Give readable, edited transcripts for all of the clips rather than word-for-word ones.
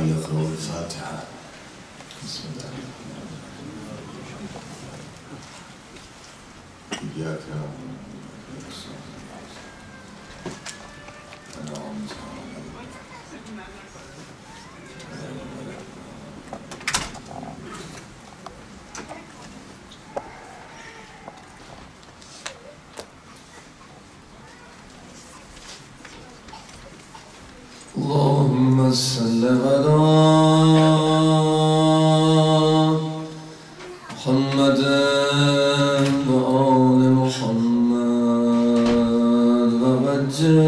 يقرأ الفاتحة. بسم الله الرحمن الرحيم. إياك نعبد وإياك نستعين. أنعمت عليهم اللهم صل على محمد وآل محمد وعجل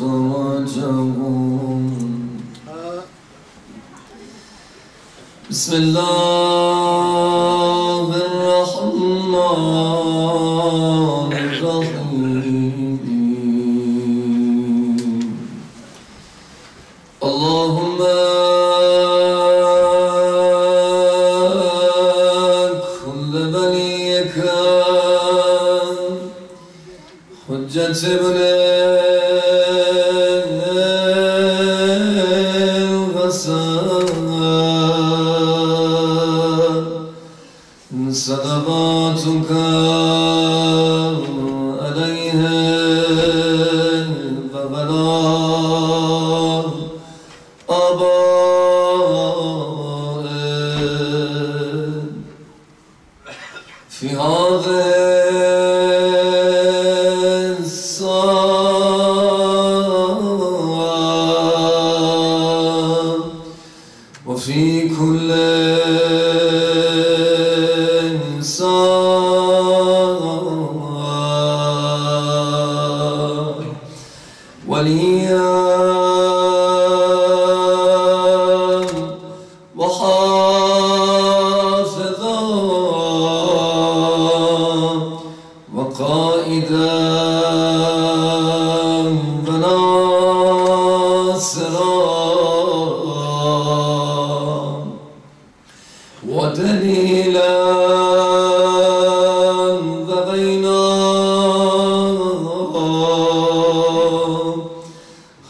فرجهم. بسم الله الرحمن الرحيم. اللهم كل وليك حجة ابن الغسان صلواتك عليه وعلى في هذه الساعة وفي كل ساعة وليا وحافظا وقائدا وناصرا ودليلا وغينا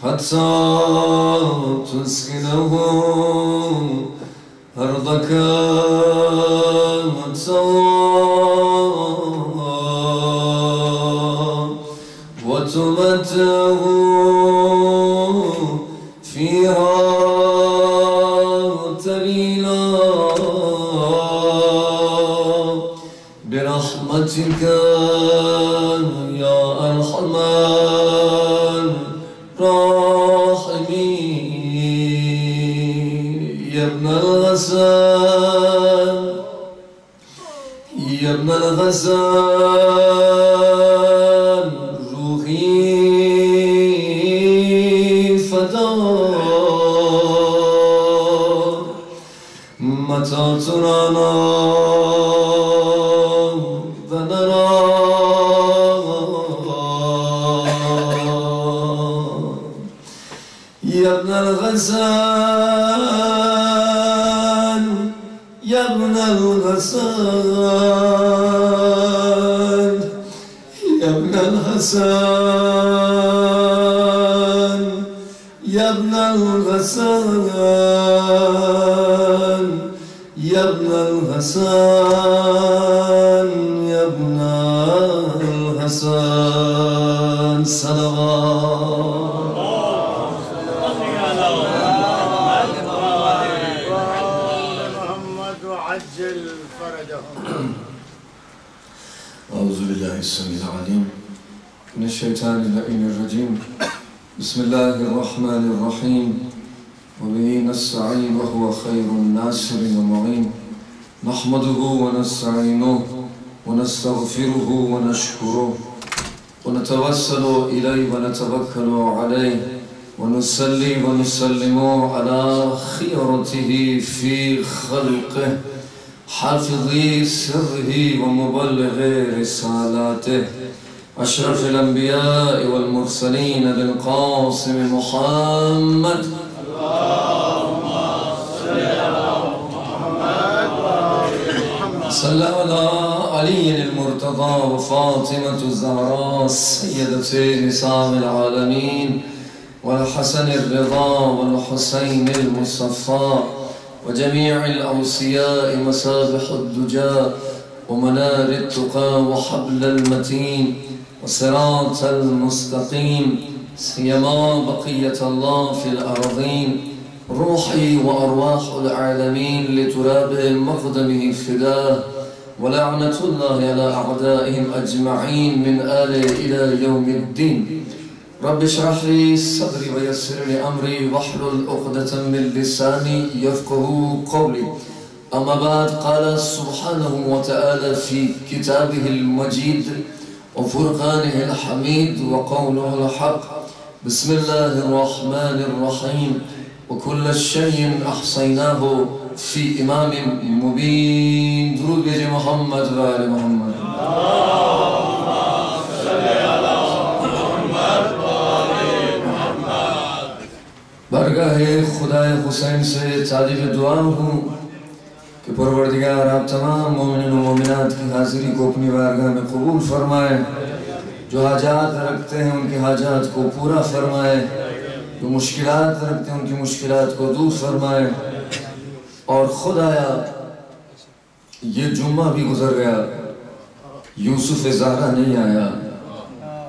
حتى تسكنه أرضك وتمتعه فيها طويلا برحمتك يا أرحم الراحمين. يا ابن الغسان يا ابن الغسان روحي فداك متى ترانا يا ابن الغسان يا ابن الغسان يا ابن الغسان يا ابن الغسان يا ابن الغسان يا ابن الغسان صلوات أعوذ بالله السميع العليم من الشيطان اللعين الرجيم. بسم الله الرحمن الرحيم وبه نستعين وهو خير الناصر ومعين. نحمده ونستعينه ونستغفره ونشكره ونتوسل إليه ونتوكل عليه ونصلي ونسلم على خيرته في خلقه حافظ سره ومبلغ رسالاته أشرف الأنبياء والمرسلين للقاسم محمد. اللهم صل على محمد صلى على علي المرتضى وفاطمة الزهراء سيدة نساء العالمين والحسن الرضا والحسين المصفى وجميع الأوصياء مصابح الدجى ومنار التقى وحبل المتين وصراط المستقيم سيما بقية الله في الأرضين روحي وأرواح العالمين لتراب مقدمه فداه ولعنة الله على أعدائهم أجمعين من آله إلى يوم الدين رب اشرح لي صدري ويسر لي أمري واحلل عقدة من لساني يفقهوا قولي أما بعد قال سبحانه وتعالى في كتابه المجيد وفرقانه الحميد وقوله الحق بسم الله الرحمن الرحيم وكل شيء أحصيناه في إمام مبين درود بجي محمد وآل محمد اللهم صل على محمد وآل محمد بارگاہ خدا حسین سے طالب دعا ہوں کہ پروردگار آپ تمام مومنین و مومنات کی حاضری کو اپنی بارگاہ میں قبول فرمائے جو حاجات رکھتے ہیں ان کی حاجات کو پورا فرمائے جو مشکلات رکھتے ہیں ان کی مشکلات کو دور فرمائے اور خدایا یہ جمعہ بھی گزر گیا یوسف زہرا نہیں آیا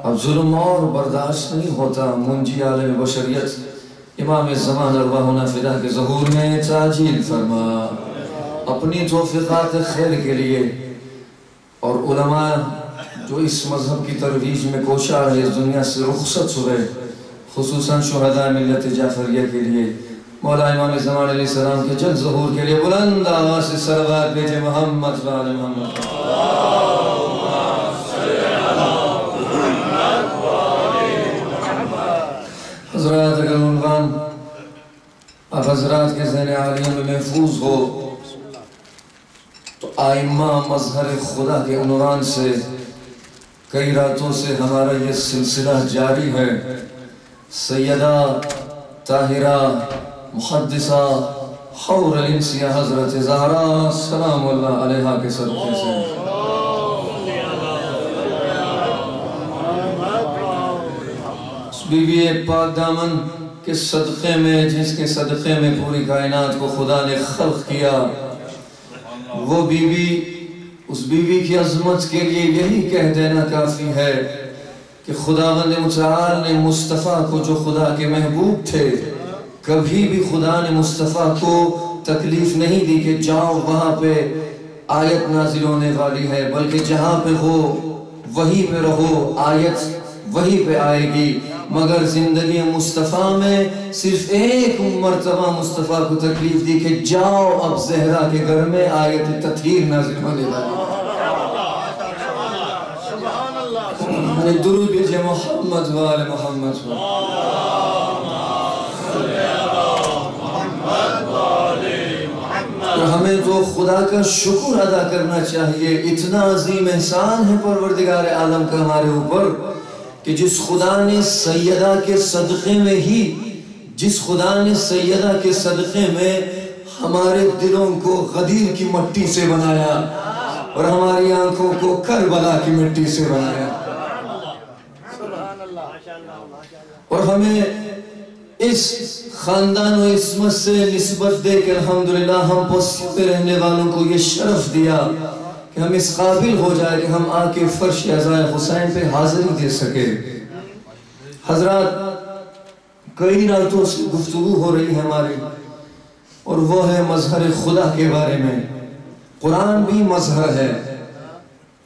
اب ظلم اور برداشت نہیں ہوتا منجی عالم بشریت امام زمان ارواحنا فدا کے ظہور میں تعجیل فرما اپنی توفیقات خیر کے لیے اور علماء جو اس مذہب کی ترویج میں کوشاں رہے اس دنیا سے رخصت ہوئے خصوصاً شہداء ملت جعفریہ کے لیے مولا امام زمان علیہ السلام کے جلد ظہور کے لیے بلند آواز سے صلوات بھیجے محمد وآل محمد حضرات اگر عنوان آپ حضرات کے ذہن عالیہ میں محفوظ ہو تو آئمہ مظہر خدا کے عنوان سے کئی راتوں سے ہمارا یہ سلسلہ جاری ہے سیدہ طاہرہ محدثہ حور الانسیہ حضرت زہرا سلام اللہ علیہا کے صدقے سے اس بیوی پاک دامن کے صدقے میں جس کے صدقے میں پوری کائنات کو خدا نے خلق کیا وہ بیوی اس بیوی کی عظمت کے لیے یہی کہہ دینا کافی ہے کہ خداوند متعال نے مصطفیٰ کو جو خدا کے محبوب تھے کبھی بھی خدا نے مصطفیٰ کو تکلیف نہیں دی کہ جاؤ وہاں پہ آیت نازل ہونے والی ہے بلکہ جہاں پہ ہو وہیں پہ رہو آیت وہیں پہ آئے گی مگر زندگی مصطفیٰ میں صرف ایک مرتبہ مصطفیٰ کو تکلیف دی کہ جاؤ اب زہرا کے گھر میں آیت تطہیر نازل ہونے والی درود بھیجے محمد وآل محمد اور ہمیں تو خدا کا شکر ادا کرنا چاہیے اتنا عظیم احسان ہے پروردگار عالم کا ہمارے اوپر کہ جس خدا نے سیدہ کے صدقے میں ہمارے دلوں کو غدیر کی مٹی سے بنایا اور ہماری آنکھوں کو کربلا کی مٹی سے بنایا اور ہمیں اس خاندان و عصمت سے نسبت دے کہ الحمدللہ ہم پوسیوں پہ رہنے والوں کو یہ شرف دیا کہ ہم اس قابل ہو جائے کہ ہم آ کے فرش عزائے حسین پہ حاضری دے سکے حضرات کئی راتوں سے گفتگو ہو رہی ہے ہماری اور وہ ہے مظہر خدا کے بارے میں قرآن بھی مظہر ہے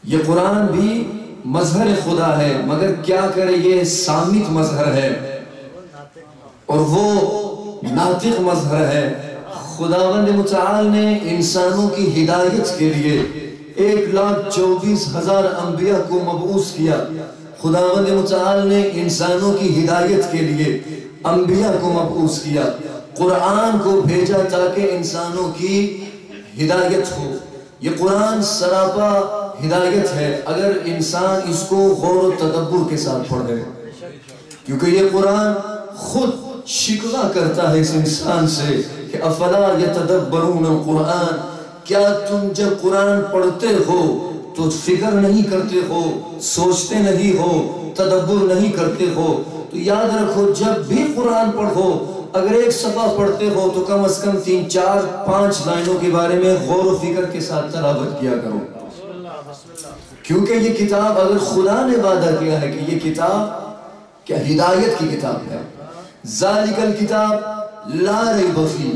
یہ قرآن بھی مظہر خدا ہے مگر کیا کرے یہ سامت مظہر ہے اور وہ ناطق مظہر ہے خداوند متعال نے انسانوں کی ہدایت کے لیے 1,24,000 انبیاء کو مبعوث کیا خداوند متعال نے انسانوں کی ہدایت کے لیے انبیاء کو مبعوث کیا قرآن کو بھیجا تاکہ انسانوں کی ہدایت ہو یہ قرآن سراپا ہدایت ہے اگر انسان اس کو غور و تدبر کے ساتھ پڑھے کیونکہ یہ قرآن خود شکوہ کرتا ہے اس انسان سے کہ افلا یتدبرون القرآن کیا تم جب قرآن پڑھتے ہو تو فکر نہیں کرتے ہو سوچتے نہیں ہو تدبر نہیں کرتے ہو تو یاد رکھو جب بھی قرآن پڑھو اگر ایک صفحہ پڑھتے ہو تو کم از کم 3 4 5 لائنوں کے بارے میں غور و فکر کے ساتھ تلاوت کیا کرو، کیونکہ یہ کتاب اگر خدا نے وعدہ کیا ہے کہ یہ کتاب کیا ہدایت کی کتاب ہے، ذالک الکتاب لا ریب فیہ،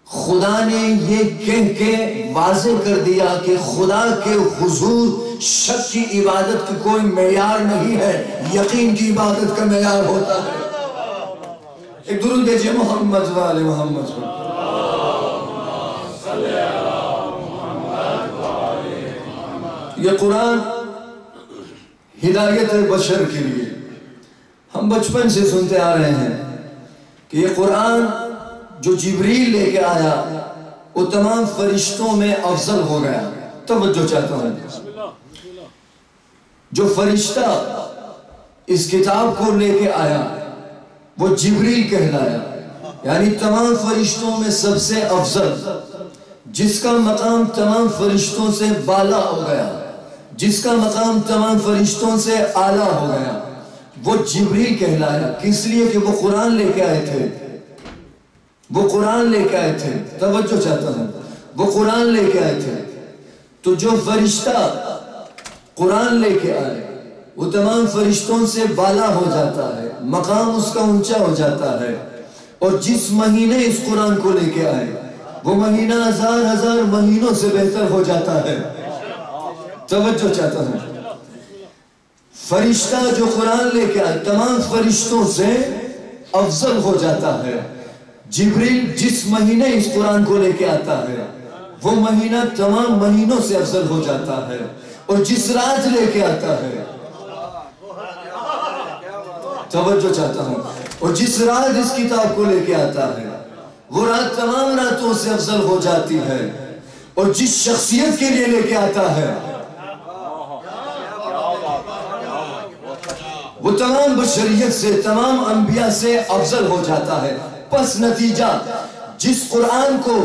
خدا نے یہ کہہ کے واضح کر دیا کہ خدا کے حضور شک کی عبادت کی کوئی معیار نہیں ہے، یقین کی عبادت کا معیار ہوتا ہے۔ ایک درود بھیجئے محمد و آل محمد صلی یہ قرآن ہدایت بشر کے لیے، ہم بچپن سے سنتے آ رہے ہیں کہ یہ قرآن جو جبریل لے کے آیا وہ تمام فرشتوں میں افضل ہو گیا۔ توجہ چاہتا ہوں، جو فرشتہ اس کتاب کو لے کے آیا وہ جبریل کہلایا، یعنی تمام فرشتوں میں سب سے افضل، جس کا مقام تمام فرشتوں سے بالا ہو گیا، جس کا مقام تمام فرشتوں سے اعلیٰ ہو گیا، وہ جبریل کہلایا۔ کس لیے کہ وہ قرآن لے کے آئے تھے، وہ قرآن لے کے آئے تھے۔ توجہ چاہتا ہوں، وہ قرآن لے کے آئے تھے، تو جو فرشتہ قرآن لے کے آئے وہ تمام فرشتوں سے بالا ہو جاتا ہے، مقام اس کا اونچا ہو جاتا ہے، اور جس مہینے اس قرآن کو لے کے آئے وہ مہینہ ہزار ہزار مہینوں سے بہتر ہو جاتا ہے۔ توجہ چاہتا ہوں، فرشتہ جو قرآن لے کے آئے تمام فرشتوں سے افضل ہو جاتا ہے۔ جبریل جس مہینے اس قرآن کو لے کے آتا ہے وہ مہینہ تمام مہینوں سے افضل ہو جاتا ہے، اور جس رات لے کے آتا ہے، توجہ چاہتا ہوں، اور جس رات اس کتاب کو لے کے آتا ہے وہ رات تمام راتوں سے افضل ہو جاتی ہے، اور جس شخصیت کے لیے لے کے آتا ہے وہ تمام بشریت سے، تمام انبیاء سے افضل ہو جاتا ہے۔ پس نتیجہ جس قرآن کو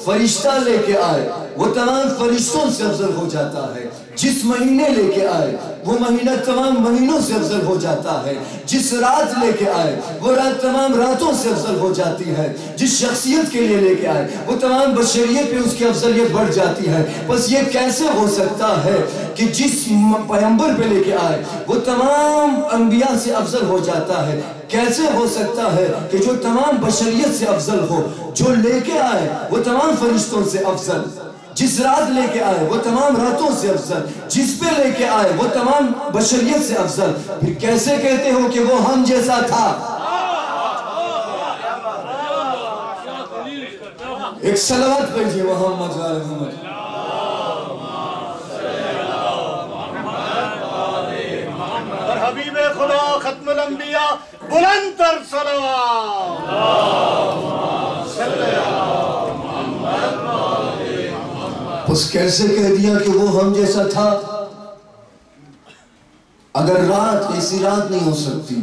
فرشتہ لے کے آئے وہ تمام فرشتوں سے افضل ہو جاتا ہے، جس مہینے لے کے آئے وہ مہینہ تمام مہینوں سے افضل ہو جاتا ہے، جس رات لے کے آئے وہ رات تمام راتوں سے افضل ہو جاتی ہے، جس شخصیت کے لیے لے کے آئے وہ تمام بشریت پہ اس کی افضلیت بڑھ جاتی ہے۔ بس یہ کیسے ہو سکتا ہے کہ جس پیغمبر پہ لے کے آئے وہ تمام انبیاء سے افضل ہو جاتا ہے؟ کیسے ہو سکتا ہے کہ جو تمام بشریت سے افضل ہو، جو لے کے آئے وہ تمام فرشتوں سے افضل، جس رات لے کے آئے وہ تمام راتوں سے افضل، جس پہ لے کے آئے وہ تمام بشریت سے افضل، پھر کیسے کہتے ہو کہ وہ ہم جیسا تھا؟ ایک صلوات پڑھیے محمد و آل محمد۔ حبیب خدا ختم الانبیاء بلند تر صلوات۔ اس کیسے کہہ دیا کہ وہ ہم جیسا تھا؟ اگر رات ایسی رات نہیں ہو سکتی،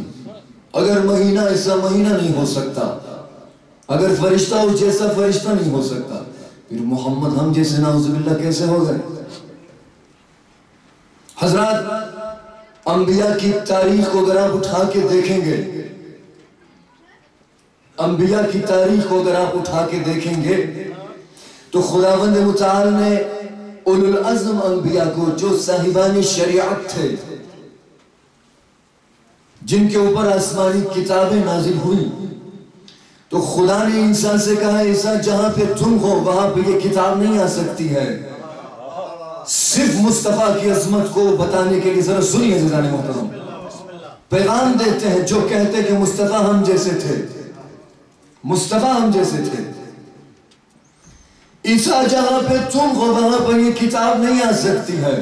اگر مہینہ ایسا مہینہ نہیں ہو سکتا، اگر فرشتہ اس جیسا فرشتہ نہیں ہو سکتا، پھر محمد ہم جیسے نعوذ باللہ کیسے ہو گئے؟ حضرات انبیاء کی تاریخ کو اگر آپ اٹھا کے دیکھیں گے، انبیاء کی تاریخ کو اگر آپ اٹھا کے دیکھیں گے تو خداوند متعال نے اولو العزم انبیاء کو، جو صاحبان شریعت تھے، جن کے اوپر آسمانی کتابیں نازل ہوئی، تو خدا نے انسان سے کہا ایسا جہاں پہ تم ہو وہاں پہ یہ کتاب نہیں آ سکتی ہے۔ صرف مصطفیٰ کی عظمت کو بتانے کے لیے ذرا سنیے عزیزان محترم، پیغام دیتے ہیں جو کہتے کہ مصطفیٰ ہم جیسے تھے، مصطفیٰ ہم جیسے تھے، عیسیٰ جہاں پہ تم ہو وہاں پر یہ کتاب نہیں آ سکتی ہے۔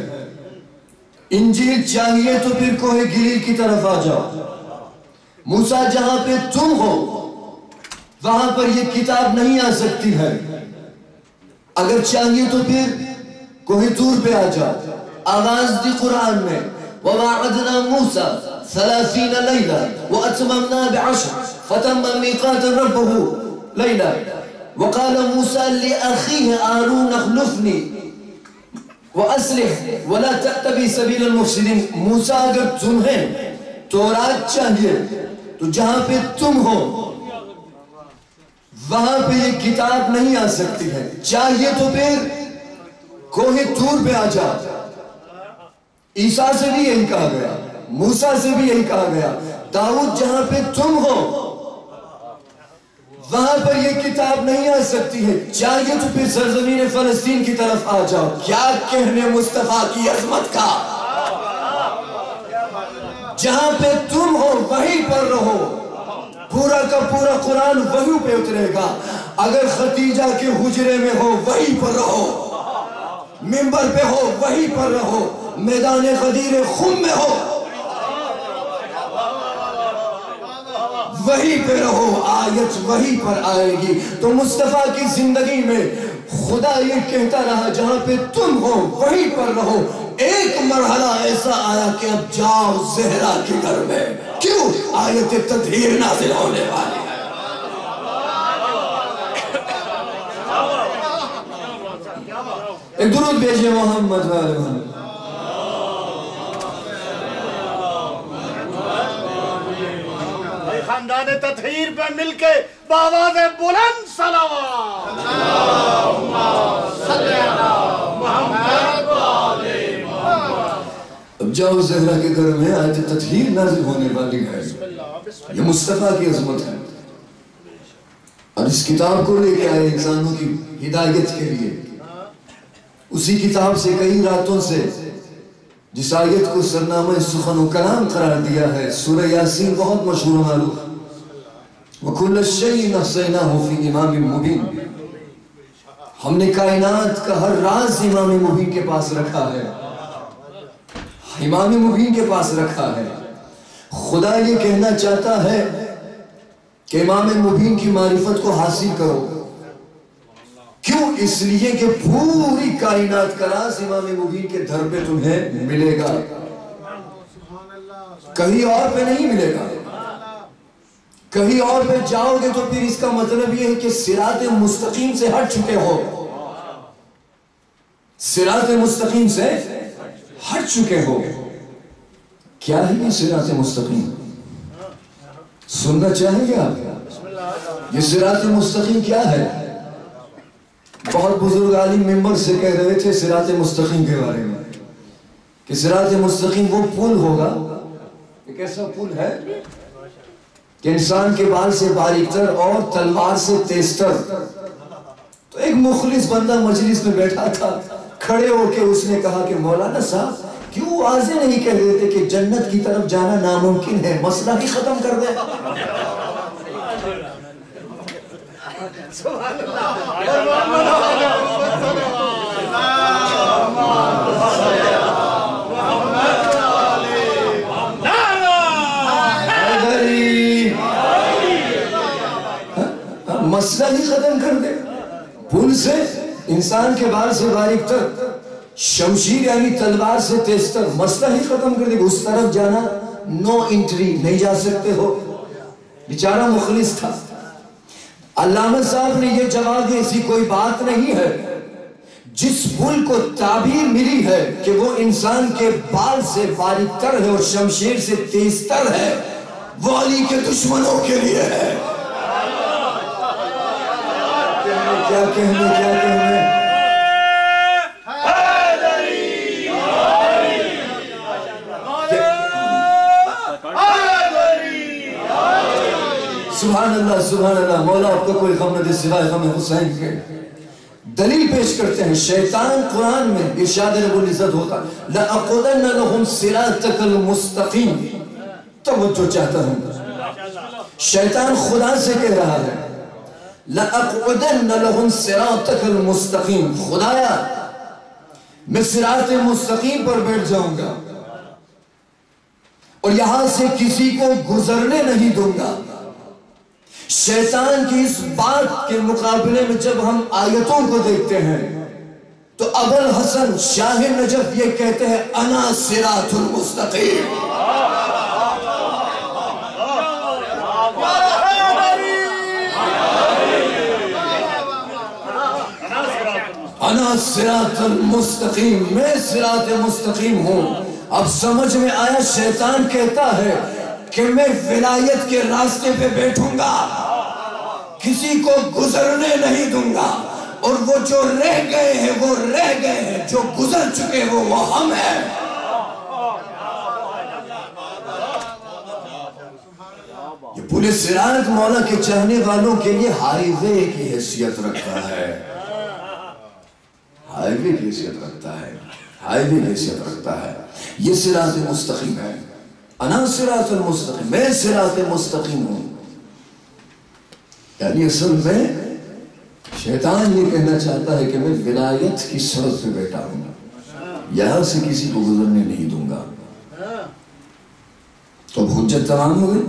انجیل چاہیے تو پھر کوہ گلیل کی طرف آ جاؤ۔ موسیٰ جہاں پہ تم ہو وہاں پر یہ کتاب نہیں آ سکتی ہے۔ اگر چاہیے تو پھر کوہ طور پہ آ جاؤ۔ آواز دی قرآن میں وَوَعَدْنَا مُوسَى 30 لَيْلًا وَأَتْمَمْنَا ب10 فَتَمَّ مِيقَاتُ رَبِّهِ لَيْلًا وقال موسیٰ لِأَخِيهِ هَارُونَ اخْلُفْنِي وَأَصْلِحْ وَلَا تَتَّبِعْ سَبِيلَ الْمُفْسِدِينَ۔ موسیٰ اگر تمہیں تورات چاہیے تو جہاں پہ تم ہو وہاں پہ یہ کتاب نہیں آ سکتی ہے. چاہیے تو پھر کوہ طور پہ آ جا. عیسیٰ سے بھی یہی کہا گیا, موسیٰ سے بھی یہی کہا گیا. داؤد جہاں پہ تم ہو وہاں پر یہ کتاب نہیں آ سکتی ہے. چاہیے تو پھر سرزمین فلسطین کی طرف آ جاؤ. کیا کہنے مصطفیٰ کی عظمت کا. جہاں پہ تم ہو وہیں پر رہو. پورا کا پورا قرآن وہیں پہ اترے گا. اگر ختیجہ کے حجرے میں ہو وہیں پر رہو, منبر پہ ہو وہیں پر رہو, میدان غدیر خم میں ہو وہیں پہ رہو. آیت وہیں پر آئے گی. تو مصطفیٰ کی زندگی میں خدا یہ کہتا رہا جہاں پہ تم ہو وہیں پر رہو. ایک مرحلہ ایسا آیا کہ اب جاؤ زہرا کے گھر میں. کیوں؟ آیت تطہیر نازل ہونے والی ہے. ایک درود بھیجئے محمد والے محمد. خاندان تطہیر پہ مل کے بآواز بلند صلوات. اب جاؤ زہرا کے گھر میں آیت تطہیر نازل ہونے والی ہے. یہ مصطفیٰ کی عظمت ہے. اور اس کتاب کو لے کے آئے انسانوں کی ہدایت کے لیے. اسی کتاب سے کئی راتوں سے جس آیت کو سرنامہ سخن و کلام قرار دیا ہے, سورہ یاسین بہت مشہور و معروف. وَكُلَّ شَيْءٍ أَحْصَيْنَاهُ فِي إِمَامٍ مُبِينٍ. ہم نے کائنات کا ہر راز امام مبین کے پاس رکھا ہے. امام مبین کے پاس رکھا ہے. خدا یہ کہنا چاہتا ہے کہ امام مبین کی معرفت کو حاصل کرو. کیوں؟ اس لیے کہ پوری کائنات کا راز امام مبین کے در پہ تمہیں ملے گا, کہیں اور پہ نہیں ملے گا. کہیں اور پہ جاؤ گے تو پھر اس کا مطلب یہ ہے کہ صراط مستقیم سے ہٹ چکے ہو. صراط مستقیم سے ہٹ چکے ہو. کیا ہے یہ صراط مستقیم؟ سننا چاہیں گے آپ؟ یہ صراط مستقیم کیا ہے؟ بہت بزرگ عالم ممبر سے کہہ رہے تھے صراط مستقیم کے بارے میں کہ صراط مستقیم وہ پل ہوگا. ایک ایسا پل ہے کہ انسان کے بال سے باریک تر اور تلوار سے تیز تر. تو ایک مخلص بندہ مجلس میں بیٹھا تھا, کھڑے ہو کے اس نے کہا کہ مولانا صاحب کیوں واضح نہیں کہہ دیتے کہ جنت کی طرف جانا ناممکن ہے, مسئلہ ہی ختم کر دیں. مسئلہ ہی ختم کر دے. پل سے انسان کے بال سے باریک تر, شمشیر یعنی تلوار سے تیز تر, مسئلہ ہی ختم کر دے. اس طرف جانا نو انٹری, نہیں جا سکتے ہو. بیچارہ مخلص تھا. علامہ صاحب نے یہ جواب دی ایسی کوئی بات نہیں ہے. جس پل کو تعبیر ملی ہے کہ وہ انسان کے بال سے باریک تر ہے اور شمشیر سے تیز تر ہے, وہ علی کے دشمنوں کے لیے ہے. کیا کہنے سبحان اللہ سبحان اللہ. مولا آپ کو کوئی غم نہ دے سوائے غم حسین کے. دلیل پیش کرتے ہیں. شیطان قرآن میں ارشاد رب العزت ہوتا لَأَقُدَنَّ لَهُمْ صِرَاطَكَ الْمُسْتَقِيمِ. توجہ چاہتا ہوں, شیطان خدا سے کہہ رہا ہے لَأَقْعُدَنَّ لَهُمْ صِرَاطَكَ الْمُسْتَقِيمِ. خدایا میں صراط مستقیم پر بیٹھ جاؤں گا اور یہاں سے کسی کو گزرنے نہیں دوں گا. شیطان کی اس بات کے مقابلے میں جب ہم آیتوں کو دیکھتے ہیں تو ابوالحسن شاہ نجف یہ کہتے ہیں انا صراط المستقیم. انا صراط المستقیم, میں صراط مستقیم ہوں. اب سمجھ میں آیا شیطان کہتا ہے کہ میں ولایت کے راستے پہ بیٹھوں گا، کسی کو گزرنے نہیں دوں گا، اور وہ جو رہ گئے ہیں وہ رہ گئے ہیں، جو گزر چکے وہ ہم ہیں۔ یہ پورے صراط مولا کے چاہنے والوں کے لیے ہائی وے کی حیثیت رکھتا ہے، ہائی وے کی حیثیت رکھتا ہے، ہائی وے کی حیثیت رکھتا ہے۔ یہ صراط مستقیم ہے، انا صراط المستقیم، میں صراط مستقیم ہوں۔ یعنی اصل میں شیطان یہ کہنا چاہتا ہے کہ میں ولایت کی سڑک پہ بیٹھا ہوں، یہاں سے کسی کو گزرنے نہیں دوں گا۔ تو اب حجت تمام ہو گئی،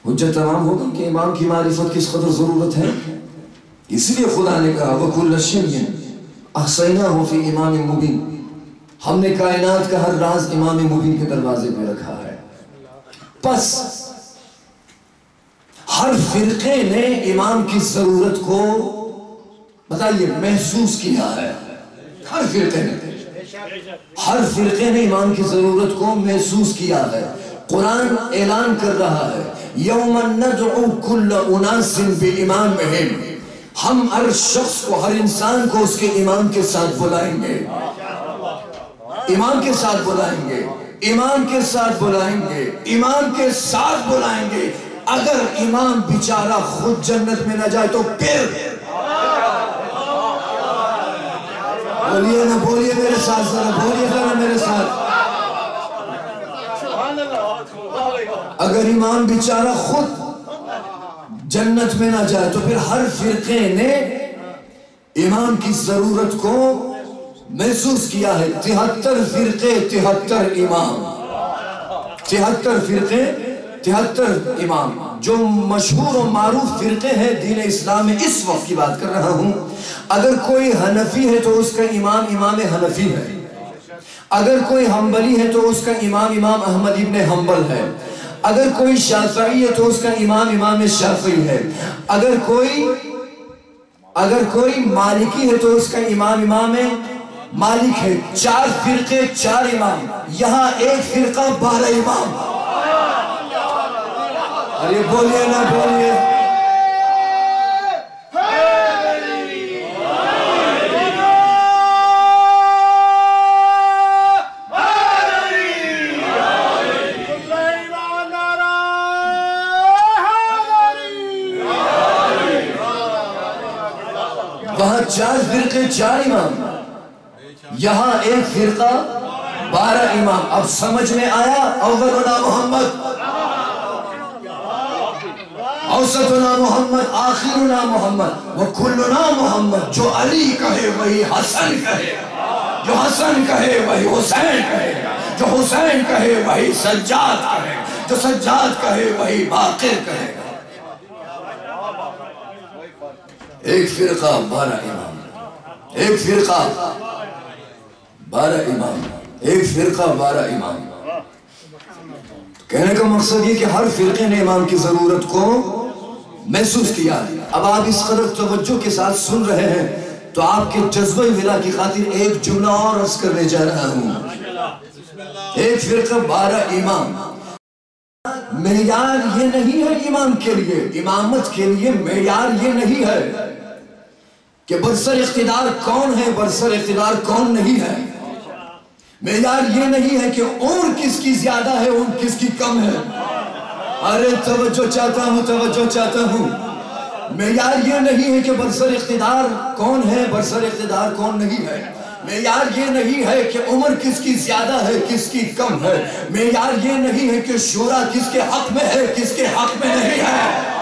حجت تمام ہو گئی کہ امام کی معرفت کس قدر ضرورت ہے۔ اس لیے خدا نے کہا وَكُلَّ شَيْءٍ أَحْصَيْنَاهُ فِي إِمَامٍ مُبِينٍ، ہم نے کائنات کا ہر راز امام مبین کے دروازے پہ رکھا ہے۔ پس ہر فرقے نے امام کی ضرورت کو بتائیے محسوس کیا ہے، ہر فرقے نے امام کی ضرورت کو محسوس کیا ہے۔ قرآن اعلان کر رہا ہے یوم ندعو کل اناس بامامہم، ہم ہر شخص کو، ہر انسان کو اس کے امام کے ساتھ بلائیں گے، امام کے ساتھ بلائیں گے، امام کے ساتھ بلائیں گے، امام کے ساتھ بلائیں گے۔ اگر امام بیچارہ خود جنت میں نہ جائے تو پھر بولیے نا، بولیے میرے ساتھ ذرا، بولیے ذرا میرے ساتھ، اگر امام بیچارہ خود جنت میں نہ جائے تو پھر ہر فرقے نے امام کی ضرورت کو محسوس کیا ہے۔ 73 فرقے 73 امام، 73 فرقے 73 امام، جو مشہور و معروف فرقے ہیں دین اسلام میں۔ اس وقت کی بات کر رہا ہوں، اگر کوئی حنفی ہے تو اس کا امام امام حنفی ہے، اگر کوئی حنبلی ہے تو اس کا امام امام احمد ابن حنبل ہے، اگر کوئی شافعی ہے تو اس کا امام امام شافعی ہے، اگر کوئی مالکی ہے تو اس کا امام امام مالک ہے۔ 4 فرقے 4 امام، یہاں ایک فرقہ 12 امام۔ ارے بولیے نا، بولیے۔ وہاں 4 فرقے 4 امام، یہاں ایک فرقہ 12 امام۔ اب سمجھ میں آیا؟ اولنا محمد، اوسطنا محمد، آخرنا محمد، وکلنا محمد۔ جو علی کہے وہی حسن کہے، جو حسن کہے وہی حسین کہے، جو حسین کہے وہی سجاد کہے، جو سجاد کہے وہی باقر کہے۔ ایک فرقہ 12 امام، ایک فرقہ 12 امام، ایک فرقہ 12 امام۔ کہنے کا مقصد یہ کہ ہر فرقے نے امام کی ضرورت کو محسوس کیا ہے۔ اب آپ اس قدر توجہ کے ساتھ سن رہے ہیں تو آپ کے جذبہ ولا کی خاطر ایک جملہ اور عرض کرنے جا رہا ہوں۔ ایک فرقہ 12 امام، معیار یہ نہیں ہے امام کے لیے، امامت کے لیے معیار یہ نہیں ہے کہ برسر اقتدار کون ہے، برسر اقتدار کون نہیں ہے۔ معیار یہ نہیں ہے کہ عمر کس کی زیادہ ہے، عمر کس کی کم ہے۔ ارے توجہ چاہتا ہوں، توجہ چاہتا ہوں۔ معیار یہ نہیں ہے کہ برسر اقتدار کون ہے، برسر اقتدار کون نہیں ہے۔ معیار یہ نہیں ہے کہ عمر کس کی زیادہ ہے، کس کی کم ہے۔ معیار یہ نہیں ہے کہ شورا کس کے حق میں ہے، کس کے حق میں نہیں ہے۔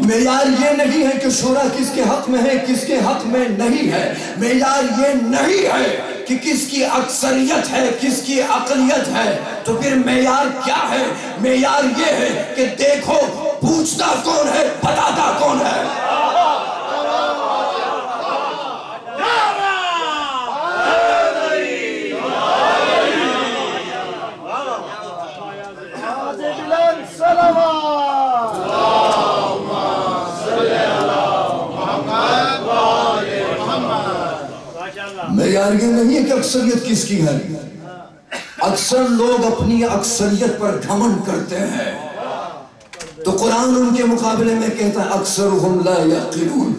معیار یہ نہیں ہے کہ شورا کس کے حق میں ہے، کس کے حق میں نہیں ہے۔ معیار یہ نہیں ہے کہ کس کی اکثریت ہے، کس کی اقلیت ہے۔ تو پھر معیار کیا ہے؟ معیار یہ ہے کہ دیکھو پوچھتا کون ہے، بتاتا کون ہے۔ معیار یہ نہیں ہے کہ اکثریت کس کی ہے. اکثر لوگ اپنی اکثریت پر گھمنڈ کرتے ہیں تو قرآن ان کے مقابلے میں کہتا ہے اکثرهم لا یعقلون.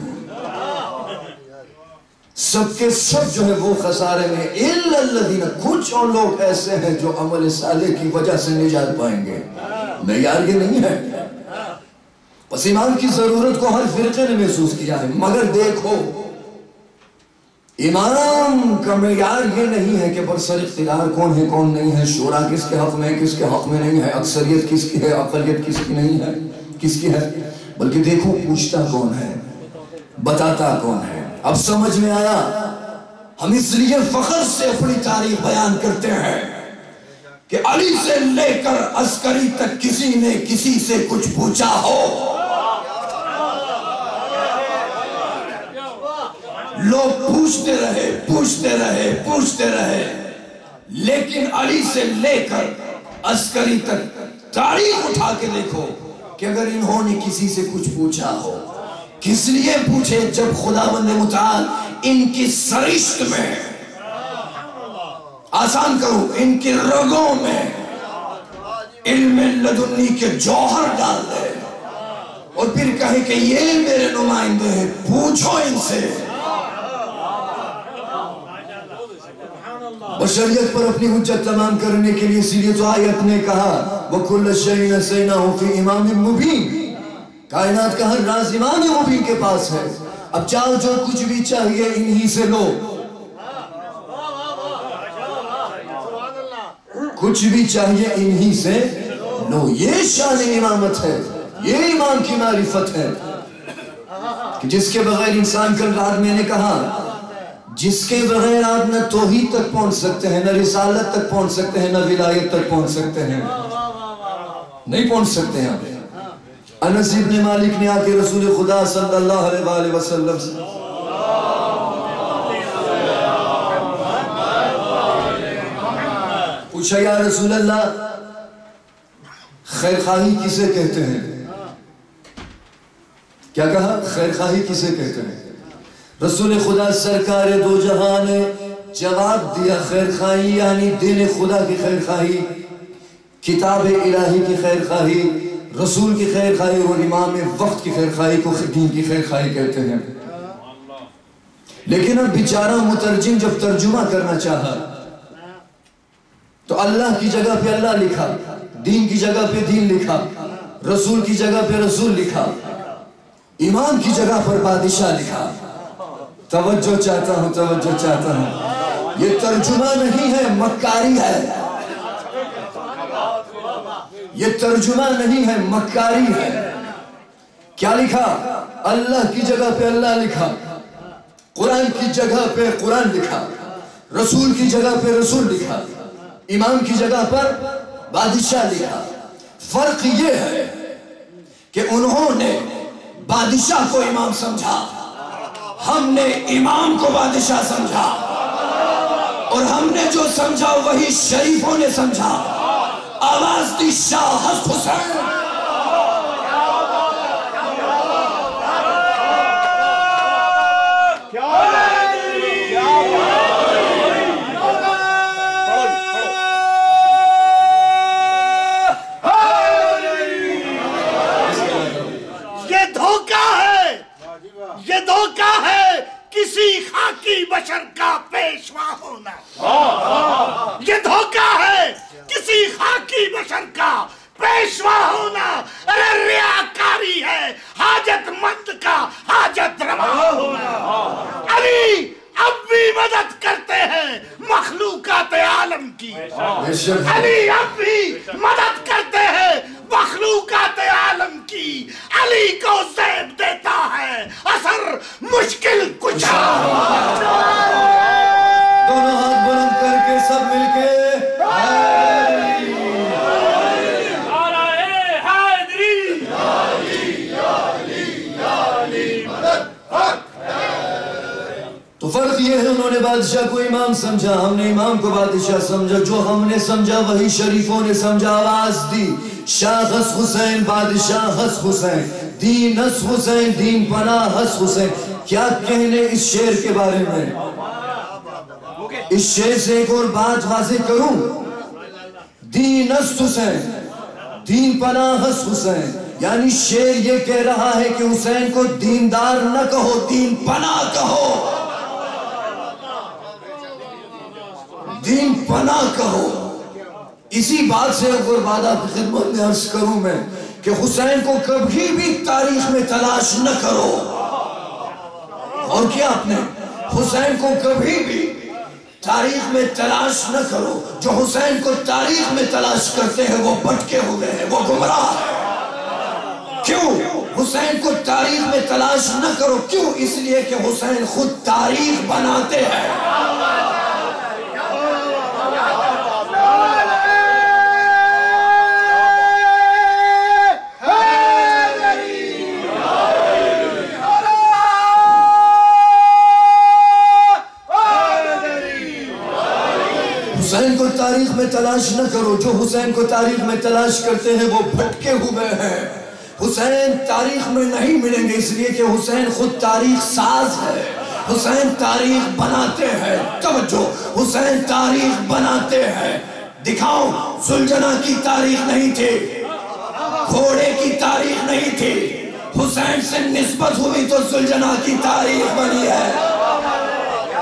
سب کے سب جو ہے وہ خسارے میں الا الذین، کچھ اور لوگ ایسے ہیں جو عمل صالح کی وجہ سے نجات پائیں گے. معیار یہ نہیں ہے. بس ایمان کی ضرورت کو ہر فرقے نے محسوس کیا ہے، مگر دیکھو ایمان کا معیار یہ نہیں ہے کہ برسر اختیار کون ہے کون نہیں ہے، شورا کس کے حق میں کس کے حق میں نہیں ہے، اکثریت کس کی ہے اقلیت کس کی نہیں ہے کس کی ہے، بلکہ دیکھو پوچھتا کون ہے، بتاتا کون ہے. اب سمجھ میں آیا. ہم اس لیے فخر سے اپنی تاریخ بیان کرتے ہیں کہ علی سے لے کر عسکری تک کسی نے کسی سے کچھ پوچھا ہو. لوگ پوچھتے رہے لیکن علی سے لے کر عسکری تک تاریخ اٹھا کے دیکھو کہ اگر انہوں نے کسی سے کچھ پوچھا ہو، کس لیے پوچھے؟ جب خداوند متعال ان کی سرشت میں، آسان کرو، ان کی رگوں میں علم لدنی کے جوہر ڈال دے اور پھر کہے کہ یہ میرے نمائندے ہیں، پوچھو ان سے. بشریت پر اپنی حجت تمام کرنے کے لیے، اسی لیے تو آیت نے کہا وَكُلَّ شَيْءٍ نَسَيْنَاهُ فِي إِمَامٍ مُبِينٍ. کائنات کا ہر راز امام مبین کے پاس ہے. اب چاہو جو کچھ بھی چاہیے انہی سے لو، کچھ بھی چاہیے انہی سے لو. یہ شان امامت ہے، یہ امام کی معرفت ہے کہ جس کے بغیر انسان، کل رات میں نے کہا، جس کے بغیر آپ نہ توحید تک پہنچ سکتے ہیں، نہ رسالت تک پہنچ سکتے ہیں، نہ ولایت تک پہنچ سکتے ہیں، نہیں پہنچ سکتے ہیں. انس بن مالک نے آ کے رسول خدا صلی اللہ علیہ وآلہ وسلم سے پوچھا یا رسول اللہ خیر خواہی کسے کہتے ہیں؟ کیا کہا؟ خیر خواہی کسے کہتے ہیں؟ رسول خدا سرکار دو جہاں نے جواب دیا خیر خواہی یعنی دین خدا کی خیر خواہی، کتاب الہی کی خیر خواہی، رسول کی خیر خواہی اور امام وقت کی خیر خواہی کو دین کی خیر خواہی کہتے ہیں. لیکن اب بیچارہ مترجم جب ترجمہ کرنا چاہا تو اللہ کی جگہ پہ اللہ لکھا، دین کی جگہ پہ دین لکھا، رسول کی جگہ پہ رسول لکھا، امام کی جگہ پر بادشاہ لکھا. توجہ چاہتا ہوں، یہ ترجمہ نہیں ہے، مکاری ہے. یہ ترجمہ نہیں ہے، مکاری ہے. کیا لکھا؟ اللہ کی جگہ پہ اللہ لکھا، قرآن کی جگہ پہ قرآن لکھا، رسول کی جگہ پہ رسول لکھا، امام کی جگہ پر بادشاہ لکھا. فرق یہ ہے کہ انہوں نے بادشاہ کو امام سمجھا، ہم نے امام کو بادشاہ سمجھا، اور ہم نے جو سمجھا وہی شریفوں نے سمجھا. آواز دی شاہ حسین. یہ دھوکہ ہے کسی خاکی بشر کا پیشوا ہونا. یہ دھوکہ ہے کسی خاکی بشر کا پیشوا ہونا. ارے ریاکاری ہے حاجت مند کا حاجت روا ہونا. علی اب بھی مدد کرتے ہیں مخلوقات عالم کی. علی اب بھی مدد کرتے ہیں مخلوقات عالم کی. علی کو زیب دیتا ہے اثر مشکل کچھا. دونوں ہاتھ بلند کر کے سب مل کے تو فرق یہ ہے انہوں نے بادشاہ کو امام سمجھا، ہم نے امام کو بادشاہ سمجھا. جو ہم نے سمجھا وہی شریفوں نے سمجھا. آواز دی شاہ حس حسین، بادشاہ حس حسین، دین حس حسین، دین پناہ حس حسین. کیا کہنے اس شعر کے بارے میں؟ اس شعر سے ایک اور بات واضح کروں، دین است حسین، دین پناہ است حسین، یعنی شعر یہ کہہ رہا ہے کہ حسین کو دیندار نہ کہو، دین پناہ کہو، دین پناہ کہو۔ اسی بات سے ایک اور بات آپ کی خدمت میں عرض کروں میں کہ حسین کو کبھی بھی تاریخ میں تلاش نہ کرو، اور کیا آپ نے حسین کو کبھی بھی تاریخ میں تلاش نہ کرو۔ جو حسین کو تاریخ میں تلاش کرتے ہیں وہ بھٹکے ہوئے ہیں، وہ گمراہ ہیں۔ کیوں حسین کو تاریخ میں تلاش نہ کرو؟ کیوں؟ اس لیے کہ حسین خود تاریخ بناتے ہیں۔ حسین کو تاریخ میں تلاش نہ کرو، جو حسین کو تاریخ میں تلاش کرتے ہیں وہ بھٹکے ہوئے ہیں۔ حسین تاریخ میں نہیں ملیں گے، اس لیے کہ حسین خود تاریخ ساز ہے، حسین تاریخ بناتے ہیں۔ توجہ، حسین تاریخ بناتے ہیں۔ دکھاؤ، زلجنہ کی تاریخ نہیں تھی، گھوڑے کی تاریخ نہیں تھی، حسین سے نسبت ہوئی تو زلجنہ کی تاریخ بنی ہے۔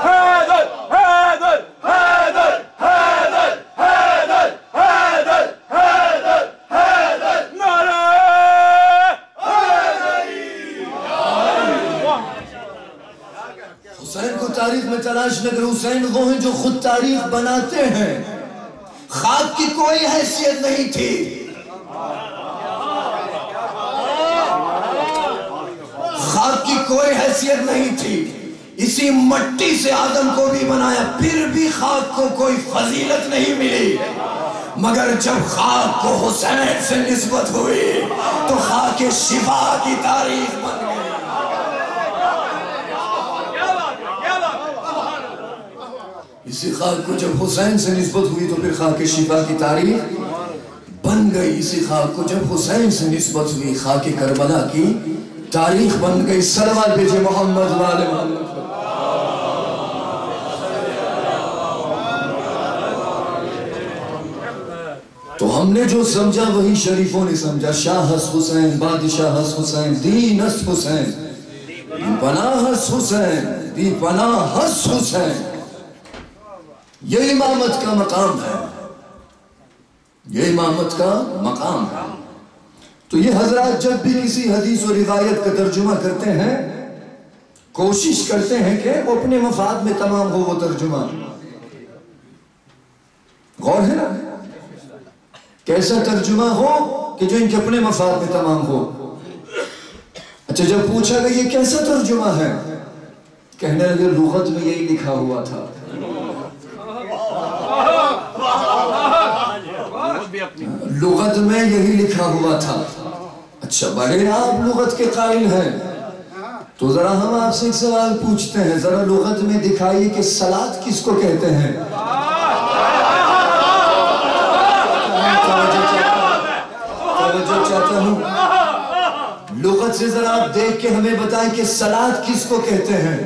حیدر حیدر حیدر حیدر حیدر حیدر حیدر حیدر نعرہ حیدری۔ حسین کو تاریخ میں تلاش نہ کرو، حسین وہ ہیں جو خود تاریخ بناتے ہیں۔ خاک کی کوئی حیثیت نہیں تھی، خاک کی کوئی حیثیت نہیں تھی، اسی مٹی سے آدم کو بھی بنایا، پھر بھی خاک کو کوئی فضیلت نہیں ملی، مگر جب خاک کو حسین سے نسبت ہوئی تو خاک شفا کی تاریخ بن گئی۔ اسی خاک کو جب حسین سے نسبت ہوئی تو پھر خاک شفا کی تاریخ بن گئی۔ اسی خاک کو جب حسین سے نسبت ہوئی خاک کربلا کی تاریخ بن گئی۔ صلوات بھیجے محمد والے محمد۔ تو ہم نے جو سمجھا وہی شریفوں نے سمجھا۔ شاہ ہست حسین، بادشاہ ہست حسین، دین ہست حسین، دی پناہ ہست حسین، دی پناہ ہست حسین۔ یہ امامت کا مقام ہے، یہ امامت کا مقام ہے۔ تو یہ حضرات جب بھی کسی حدیث و روایت کا ترجمہ کرتے ہیں کوشش کرتے ہیں کہ وہ اپنے مفاد میں تمام ہو وہ ترجمہ۔ غور ہے نا، کیسا ترجمہ ہو کہ جو ان کے اپنے مفاد میں تمام ہو۔ اچھا، جب پوچھا گیا یہ کیسا ترجمہ ہے، کہنے لگے لغت میں یہی لکھا ہوا تھا۔ لغت میں یہی لکھا ہوا تھا۔ اچھا، بڑے آپ لغت کے قائل ہیں تو ذرا ہم آپ سے ایک سوال پوچھتے ہیں، ذرا لغت میں دکھائیے کہ صلاۃ کس کو کہتے ہیں؟ توجہ چاہتا ہوں، لغت سے ذرا آپ دیکھ کے ہمیں بتائیں کہ صلاۃ کس کو کہتے ہیں۔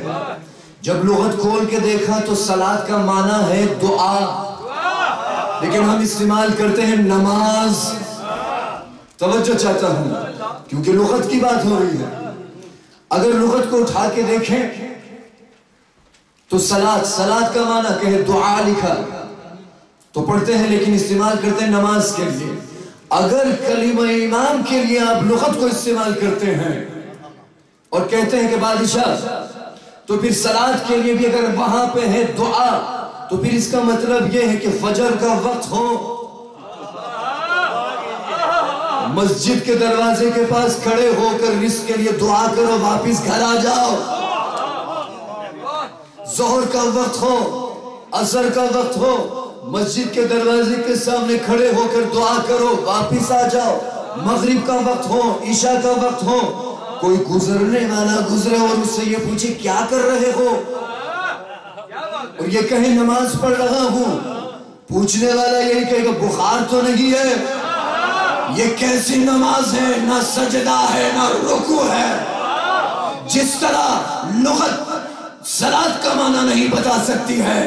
جب لغت کھول کے دیکھا تو صلاۃ کا معنی ہے دعا، لیکن ہم استعمال کرتے ہیں نماز۔ توجہ چاہتا ہوں کیونکہ لغت کی بات ہو رہی ہے۔ اگر لغت کو اٹھا کے دیکھیں تو صلاۃ کا معنی کہ دعا لکھا تو پڑھتے ہیں، لیکن استعمال کرتے ہیں نماز کے لیے۔ اگر کلمہ امام کے لیے آپ لغت کو استعمال کرتے ہیں اور کہتے ہیں کہ بادشاہ، تو پھر صلاۃ کے لیے بھی اگر وہاں پہ ہے دعا تو پھر اس کا مطلب یہ ہے کہ فجر کا وقت ہو، مسجد کے دروازے کے پاس کھڑے ہو کر رزق کے لیے دعا کرو، واپس گھر آ جاؤ۔ ظہر کا وقت ہو، عصر کا وقت ہو، مسجد کے دروازے کے سامنے کھڑے ہو کر دعا کرو، واپس آ جاؤ۔ مغرب کا وقت ہو، عشاء کا وقت ہو، کوئی گزرنے والا گزرے اور اس سے یہ پوچھے کیا کر رہے ہو، اور یہ کہے نماز پڑھ رہا ہوں، پوچھنے والا یہی کہے گا بخار تو نہیں ہے؟ یہ کیسی نماز ہے، نہ سجدہ ہے نہ رکوع ہے۔ جس طرح لغت صلاۃ کا معنی نہیں بتا سکتی ہے،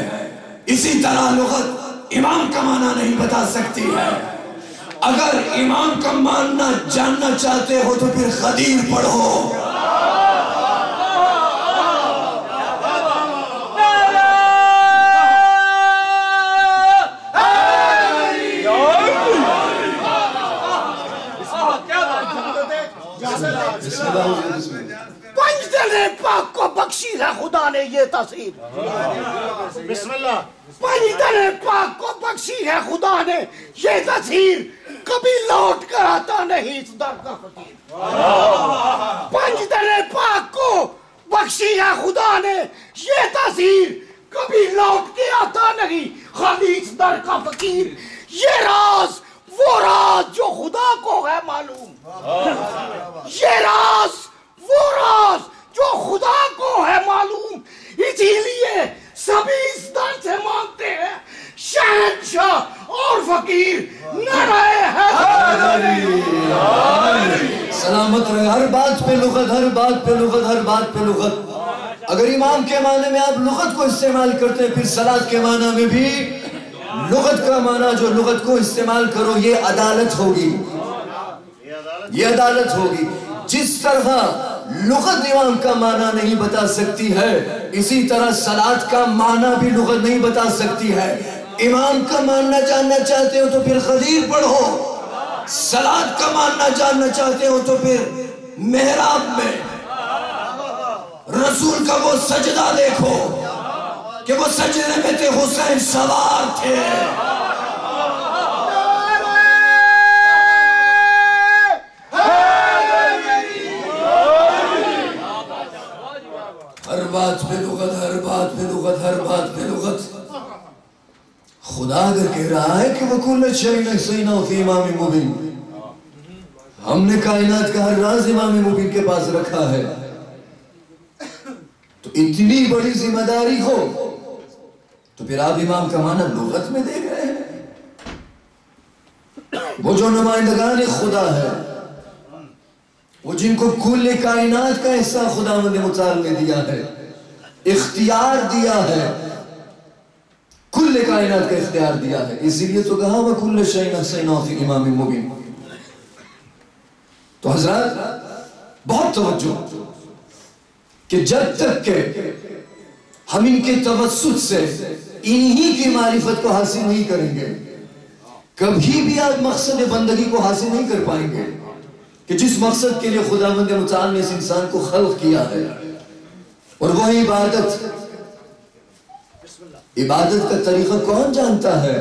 اسی طرح لغت امام کا معنی نہیں بتا سکتی ہے. اگر امام کا معنی جاننا چاہتے ہو تو پھر غدیر پڑھو. پنجدل پاک کو بخشی ہے خدا نے یہ تاثیر. بسم اللہ. پنجدل پاک کو بخشی ہے خدا نے یہ تاثیر. کبھی لوٹ کر آتا نہیں اس در کا فقیر. پنجدل پاک کو بخشی ہے خدا نے یہ تاثیر. کبھی لوٹ کے آتا نہیں خالی اس در کا فقیر. یہ راز وہ راز جو خدا کو ہے معلوم. یہ راز وہ راز جو خدا کو ہے معلوم. اسی لیے سبھی اس در سے مانگتے ہیں شہنشاہ اور فقیر نہ رہے ہیں. سلامت رہے. ہر بات پہ لغت، ہر بات پہ لغت، ہر بات پہ لغت. اگر امام کے معنی میں آپ لغت کو استعمال کرتے ہیں پھر صلاۃ کے معنی میں بھی لغت کا معنی جو لغت کو استعمال کرو یہ عدالت ہوگی. یہ عدالت ہوگی. جس طرح لغت امام کا معنی نہیں بتا سکتی ہے اسی طرح صلاۃ کا معنی بھی لغت نہیں بتا سکتی ہے. امام کا معنی جاننا چاہتے ہو تو پھر غدیر پڑھو. صلاۃ کا معنی جاننا چاہتے ہو تو پھر محراب میں رسول کا وہ سجدہ دیکھو کہ وہ سجدے میں تھے حسین سوار تھے. ہر بات پہ لغت، ہر بات پہ لغت، ہر بات پہ لغت. خدا اگر کہہ رہا ہے کہ وَكُلَّ شَيْءٍ أَحْصَيْنَاهُ فِي إِمَامٍ مُبِينٍ، ہم نے کائنات کا ہر راز امام مبین کے پاس رکھا ہے، تو اتنی بڑی ذمہ داری ہو تو پھر آپ امام کا معنی لغت میں دیکھ رہے ہیں. وہ جو نمائندگان خدا ہے، وہ جن کو کل کائنات کا حصہ خداوند متعال نے دیا ہے، اختیار دیا ہے، کل کائنات کا اختیار دیا ہے. اسی لیے تو کہا وَكُلَّ شَيْءٍ أَحْصَيْنَاهُ فِي إِمَامٍ مُبِينٍ. تو حضرات بہت توجہ کہ جب تک کہ ہم ان کے توسط سے انہی کی معرفت کو حاصل نہیں کریں گے کبھی بھی آپ مقصد بندگی کو حاصل نہیں کر پائیں گے کہ جس مقصد کے لیے خداوند متعال نے اس انسان کو خلق کیا ہے، اور وہ عبادت. عبادت کا طریقہ کون جانتا ہے؟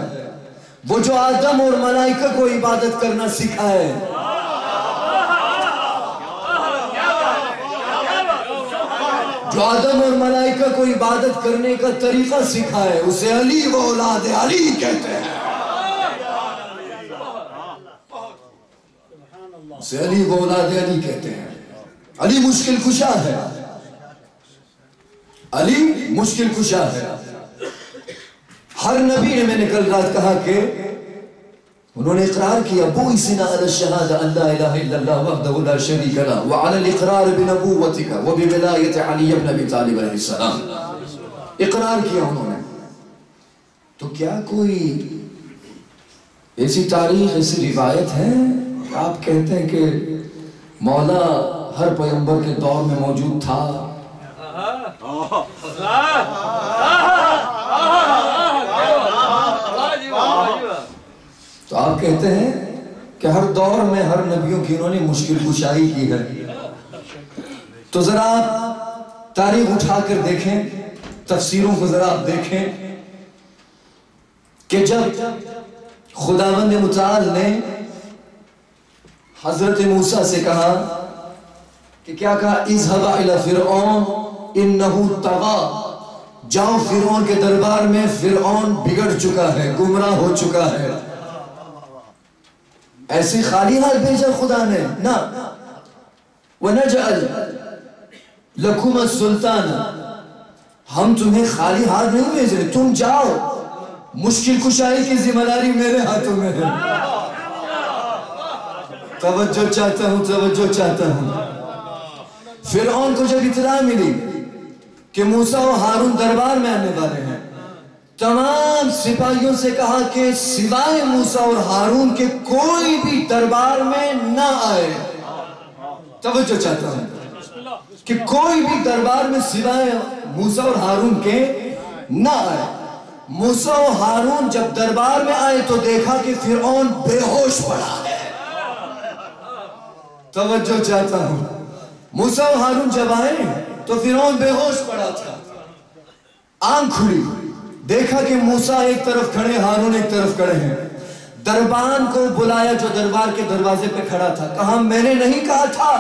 وہ جو آدم اور ملائکہ کو عبادت کرنا سکھائے. جو آدم اور ملائکہ کو عبادت کرنے کا طریقہ سکھائے اسے علی و اولاد علی کہتے ہیں. اسے علی و اولاد علی کہتے ہیں. علی مشکل کشا ہے. علی مشکل کشا ہے. ہر نبی نے، میں نے کل رات کہا کہ انہوں نے اقرار کیا بُعِثْنَا عَلَى الشَّهَادَةِ أَن لَا إِلَهَ إِلَّا اللَّهُ وَحْدَهُ لَا شَرِيكَ لَهُ وَعَلَى الْإِقْرَارِ بِنُبُوَّتِكَ وَبِوِلَایَةِ عَلِيِّ بْنِ أَبِي طَالِبٍ عَلَيْهِ السَّلَامِ. اقرار کیا انہوں نے. تو کیا کوئی ایسی تاریخ، ایسی روایت ہے آپ کہتے ہیں کہ مولا ہر پیغمبر کے دور میں موجود تھا؟ تو آپ کہتے ہیں کہ ہر دور میں ہر نبیوں کی انہوں نے مشکل کشائی کی ہے. تو ذرا آپ تاریخ اٹھا کر دیکھیں، تفسیروں کو ذرا آپ دیکھیں کہ جب خداوند متعال نے حضرت موسیٰ سے کہا کہ کیا کہا اذهب الى فرعون انه طغى، جاؤ فرعون کے دربار میں، فرعون بگڑ چکا ہے، گمراہ ہو چکا ہے. ایسی خالی ہاتھ بھیجا خدا نے؟ نہ. وَنَجْعَلْ لَكُمَ السُّلْطَانَ، ہم تمہیں خالی ہاتھ نہیں بھیج رہے، تم جاؤ، مشکل کشائی کی ذمہ داری میرے ہاتھوں میں ہے. توجہ چاہتا ہوں، توجہ چاہتا ہوں. فرعون کو جب اطلاع ملی کہ موسیٰ و ہارون دربار میں آنے والے ہیں تمام سپاہیوں سے کہا کہ سوائے موسیٰ اور ہارون کے کوئی بھی دربار میں نہ آئے. توجہ چاہتا ہوں کہ کوئی بھی دربار میں سوائے موسیٰ اور ہارون کے نہ آئے. موسیٰ اور ہارون جب دربار میں آئے تو دیکھا کہ فرعون بے ہوش پڑا ہے. توجہ چاہتا ہوں. موسیٰ اور ہارون جب آئے تو فرعون بے ہوش پڑا تھا. آنکھ کھلی, دیکھا کہ موسیٰ ایک طرف کھڑے, ہارون ایک طرف کھڑے ہیں. دربان کو بلایا جو دربار کے دروازے پہ کھڑا تھا. کہا میں نے نہیں کہا تھا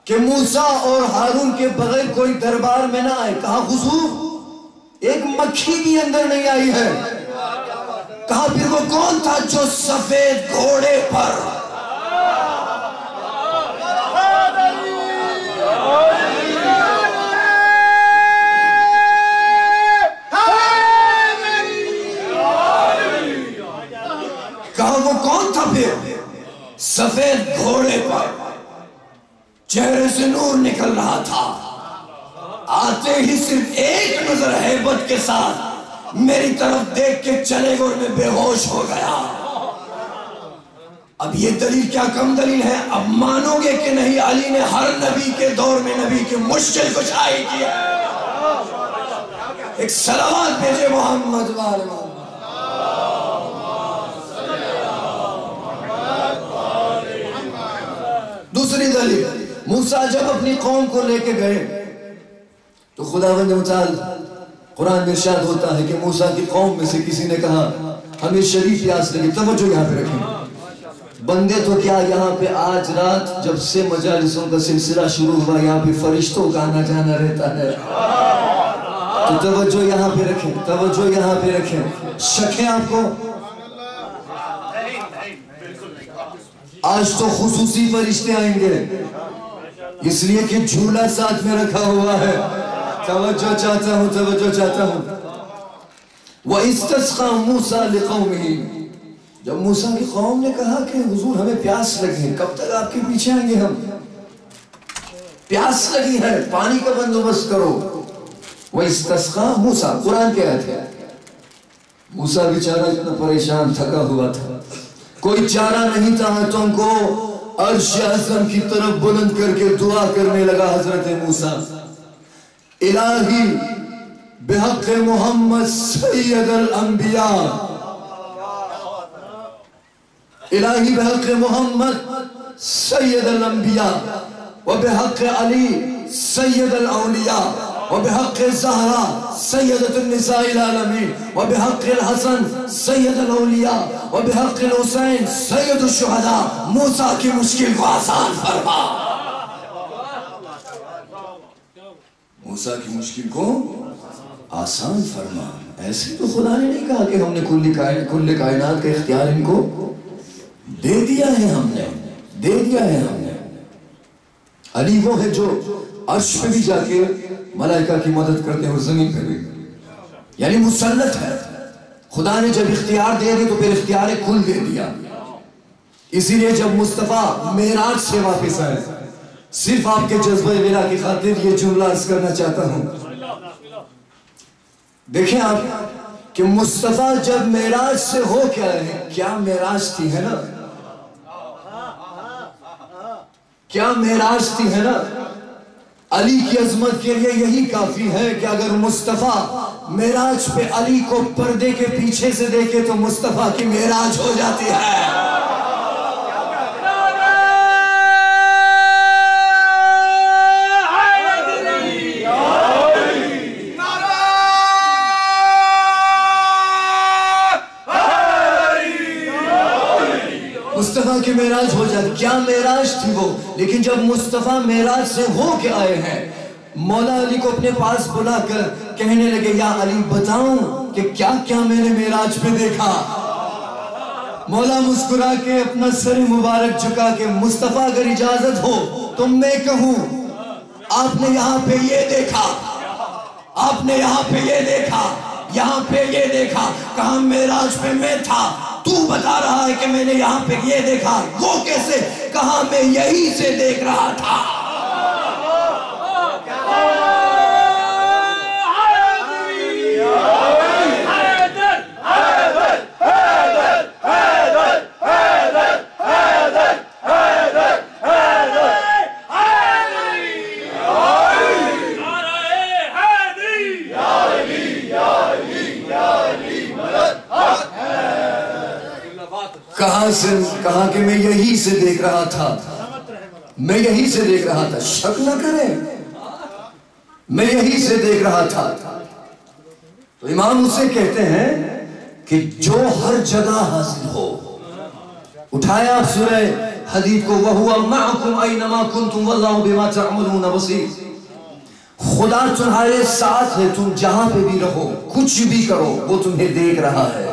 کہ موسیٰ اور ہارون کے بغیر کوئی دربار میں نہ آئے. کہا حضور ایک مکھی بھی اندر نہیں آئی ہے. کہا پھر وہ کون تھا جو سفید گھوڑے پر سفید گھوڑے پر چہرے سے نور نکل رہا تھا. آتے ہی صرف ایک نظر ہیبت کے ساتھ میری طرف دیکھ کے چلے گئے اور میں بے ہوش ہو گیا. اب یہ دلیل کیا کم دلیل ہے؟ اب مانو گے کہ نہیں علی نے ہر نبی کے دور میں نبی کی مشکل کشائی کی ہے. ایک صلوات بھیجے محمد والے. دوسری دلیل, موسیٰ جب اپنی قوم کو لے کے گئے تو خداوند متعال قرآن میں ارشاد ہوتا ہے کہ موسیٰ کی قوم میں سے کسی نے کہا ہمیں شریف پیاس لگی. توجہ یہاں پہ رکھیں. بندے تو کیا یہاں پہ آج رات جب سے مجالسوں کا سلسلہ شروع ہوا یہاں پہ فرشتوں کا آنا جانا رہتا ہے. تو توجہ یہاں پہ رکھیں, توجہ یہاں پہ رکھیں. شک ہے آپ کو؟ آج تو خصوصی فرشتے آئیں گے اس لیے کہ جھولا ساتھ میں رکھا ہوا ہے. توجہ چاہتا ہوں, توجہ چاہتا ہوں. وَإِسْتَسْقَى مُوسَى لِقَوْمِهِ, جب موسیٰ کی قوم نے کہا کہ حضور ہمیں پیاس لگی, کب تک آپ کے پیچھے آئیں گے ہم, پیاس لگی ہے, پانی کا بندوبست کرو. وَإِسْتَسْقَى مُوسَى, قرآن کے آیت ہے. موسیٰ بیچارہ اتنا پریشان تھکا ہوا تھا, کوئی چارہ نہیں تھا. ہاتھوں کو عرش اعظم کی طرف بلند کر کے دعا کرنے لگا حضرت موسیٰ. الہی بحق محمد سید الانبیاء, الہی بحق محمد سید الانبیاء وبحق علی سید الاولیاء وبحق زہرا سیدت النساء العالمین وبحق الحسن سید الاولیاء وبحق الحسین سید الشہداء موسیٰ کی مشکل کو آسان فرما. موسیٰ کی مشکل کو آسان فرما. ایسے تو خدا نے نہیں کہا کہ ہم نے کل کائنات کا اختیار ان کو دے دیا ہے, ہم نے دے دیا ہے. ہم نے علی وہ ہے جو عرش پہ بھی جا کے ملائکہ کی مدد کرتے ہیں اور زمین پہ بھی, یعنی مسلط ہے. خدا نے جب اختیار دے دی تو پھر اختیار کل دے دیا. اسی لیے جب مصطفیٰ معراج سے واپس آئے, صرف آپ کے جذبہ ولا کی خاطر یہ جملہ عرض کرنا چاہتا ہوں. دیکھیں آپ کہ مصطفیٰ جب معراج سے ہو کے آئے ہیں, کیا معراج تھی ہے نا, کیا معراج تھی ہے نا. علی کی عظمت کے لیے یہی کافی ہے کہ اگر مصطفیٰ معراج پہ علی کو پردے کے پیچھے سے دیکھے تو مصطفیٰ کی معراج ہو جاتی ہے. مصطفیٰ کی معراج ہو جاتی. کیا معراج تھی وہ. لیکن جب مصطفیٰ معراج سے ہو کے آئے ہیں, مولا علی کو اپنے پاس بلا کر کہنے لگے یا علی بتاؤں کہ کیا کیا میں نے معراج پہ دیکھا. مولا مسکرا کے اپنا سر مبارک جھکا کے مصطفیٰ اگر اجازت ہو تو میں کہوں آپ نے یہاں پہ یہ دیکھا, آپ نے یہاں پہ یہ دیکھا, یہاں پہ یہ دیکھا. کہاں معراج پہ میں تھا, تو بتا رہا ہے کہ میں نے یہاں پہ یہ دیکھا. وہ کیسے؟ کہاں میں یہی سے دیکھ رہا تھا. سے کہا کہ میں یہی سے دیکھ رہا تھا، میں یہی سے دیکھ رہا تھا، شک نہ کریں، میں یہی سے دیکھ رہا تھا۔ تو امام اسے کہتے ہیں کہ جو ہر جگہ حاضر ہو، اٹھایا سورہ حدید کو، وَهُوَ مَعَكُمْ أَيْنَمَا كُنْتُمْ وَاللَّهُ بِمَا تَعْمَلُونَ بَصِيرٌ۔ خدا تمہارے ساتھ ہے، تم جہاں پہ بھی رہو، کچھ بھی کرو، وہ تمہیں دیکھ رہا ہے۔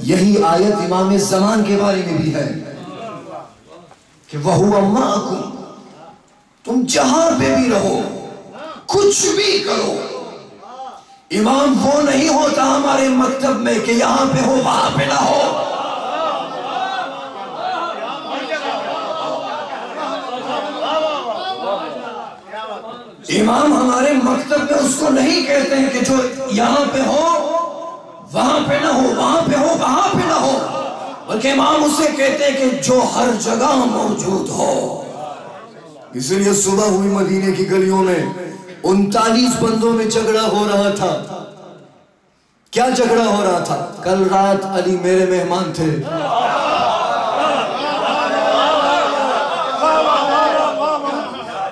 یہی آیت امام زمان کے بارے میں بھی ہے کہ وَهُوَ مَعَكُمْ، تم جہاں پہ بھی رہو، کچھ بھی کرو۔ امام وہ نہیں ہوتا ہمارے مکتب میں کہ یہاں پہ ہو وہاں پہ نہ ہو۔ امام ہمارے مکتب میں اس کو نہیں کہتے ہیں کہ جو یہاں پہ ہو وہاں پہ نہ ہو، وہاں پہ ہو وہاں پہ نہ ہو، بلکہ امام اسے کہتے ہیں کہ جو ہر جگہ موجود ہو۔ اس لیے صبح ہوئی مدینے کی گلیوں میں 39 بندوں میں جھگڑا ہو رہا تھا۔ کیا جھگڑا ہو رہا تھا؟ کل رات علی میرے مہمان تھے،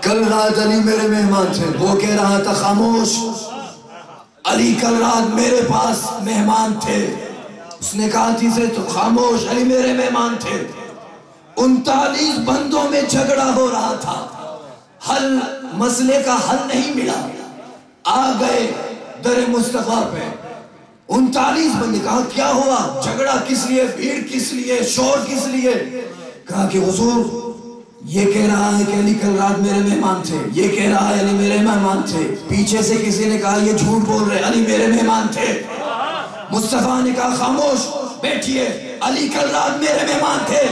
کل رات علی میرے مہمان تھے۔ وہ کہہ رہا تھا خاموش، علی کل رات میرے پاس مہمان تھے۔ اس نے کہا تیسرے تو خاموش، علی میرے مہمان تھے۔ 39 بندوں میں جھگڑا ہو رہا تھا، حل مسئلے کا حل نہیں ملا۔ آ گئے در مصطفیٰ پہ 39 بندے، کہا کیا ہوا؟ جھگڑا کس لیے، بھیڑ کس لیے، شور کس لیے؟ کہا کہ حضور یہ کہہ رہا ہے کہ علی کل رات میرے مہمان تھے، یہ کہہ رہا ہے علی میرے مہمان تھے۔ پیچھے سے کسی نے کہا یہ جھوٹ بول رہے، علی میرے مہمان تھے۔ مصطفیٰ نے کہا خاموش بیٹھیے، علی کل رات میرے مہمان تھے۔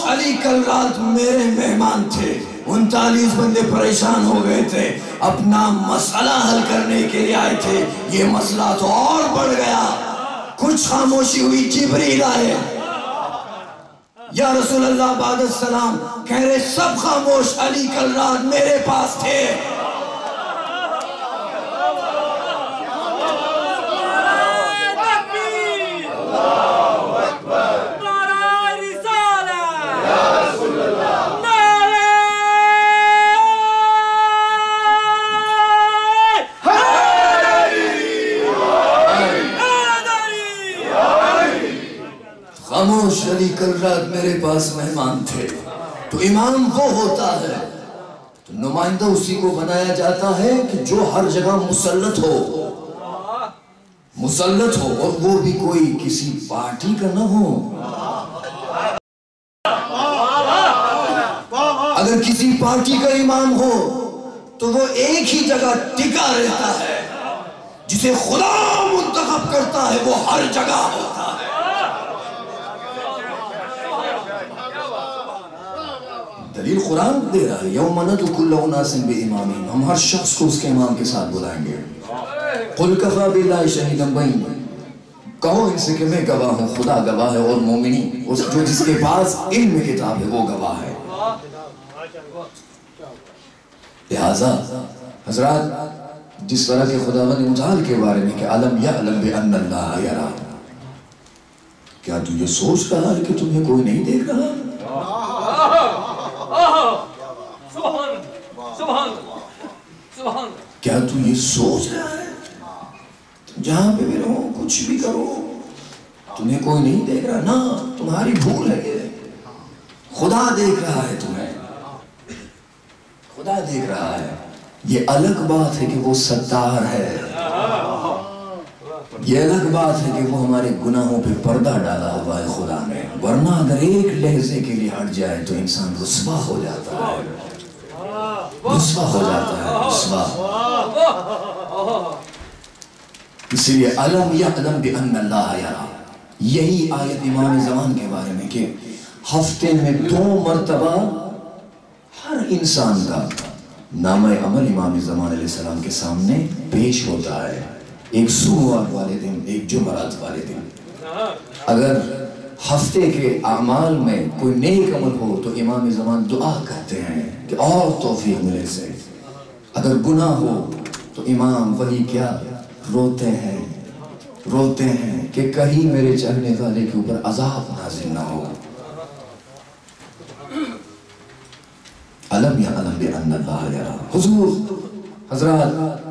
علی کل رات میرے مہمان تھے۔ 39 بندے پریشان ہو گئے تھے، اپنا مسئلہ حل کرنے کے لیے آئے تھے۔ یہ مسئلہ تو اور بڑھ گیا، کچھ خاموشی ہوئی، جبریل آئے، یا رسول اللہ بعد السلام، کہہ رہے سب خاموش، علی کل رات میرے پاس تھے۔ خاموش، علی کل رات میرے پاس مہمان تھے۔ تو امام وہ ہوتا ہے، تو نمائندہ اسی کو بنایا جاتا ہے کہ جو ہر جگہ مسلط ہو، مسلط ہو، اور وہ بھی کوئی کسی پارٹی کا نہ ہو۔ اگر کسی پارٹی کا امام ہو تو وہ ایک ہی جگہ ٹکا رہتا ہے، جسے خدا منتخب کرتا ہے وہ ہر جگہ ہوتا ہے۔ دلیل قرآن دے رہا ہے، یوم ندعو کل اناس بامامہم، ہم ہر شخص کو اس کے امام کے ساتھ بلائیں گے۔ قل کفی باللہ شہیدا بینی، کہو ان سے کہ میں گواہ ہوں، خدا گواہ ہے، اور مومنین، جو جس کے پاس علم کتاب ہے وہ گواہ ہے۔ لہذا حضرات، جس طرح کے خداوند متعال کے بارے میں کہ علم یعلم بان اللہ یرا، کیا تو یہ سوچ رہا ہے کہ تمہیں کوئی نہیں دیکھ رہا؟ کیا تو یہ سوچ رہا ہے جہاں پہ بھی رہو، کچھ بھی کرو، تمہیں کوئی نہیں دیکھ رہا؟ نہ، تمہاری بھول ہے یہ، خدا دیکھ رہا ہے تمہیں، خدا دیکھ رہا ہے۔ یہ الگ بات ہے کہ وہ ستار ہے، یہ الگ بات ہے کہ وہ ہمارے گناہوں پہ پردہ ڈالا ہوا ہے خدا نے، ورنہ اگر ایک لحظے کے لیے ہٹ جائے تو انسان رسوا ہو جاتا ہے، رسوا ہو جاتا ہے، رسوا۔ اس لیے علم یعلم بان اللہ یرا، یہی آیت امام زمان کے بارے میں کہ ہفتے میں 2 مرتبہ ہر انسان کا نامہ عمل امام زمان علیہ السلام کے سامنے پیش ہوتا ہے۔ ایک سوموار والے دن، ایک جمعرات والے دن اگر ہفتے کے اعمال میں کوئی نیک عمل ہو تو امام زمان دعا کرتے ہیں کہ اور توفیق ملے سے. اگر گناہ ہو تو امام وہی کیا روتے ہیں کہ کہیں میرے چاہنے والے کے اوپر عذاب نازل نہ ہو. علم یعلم بأن اللہ یرا. حضور حضرات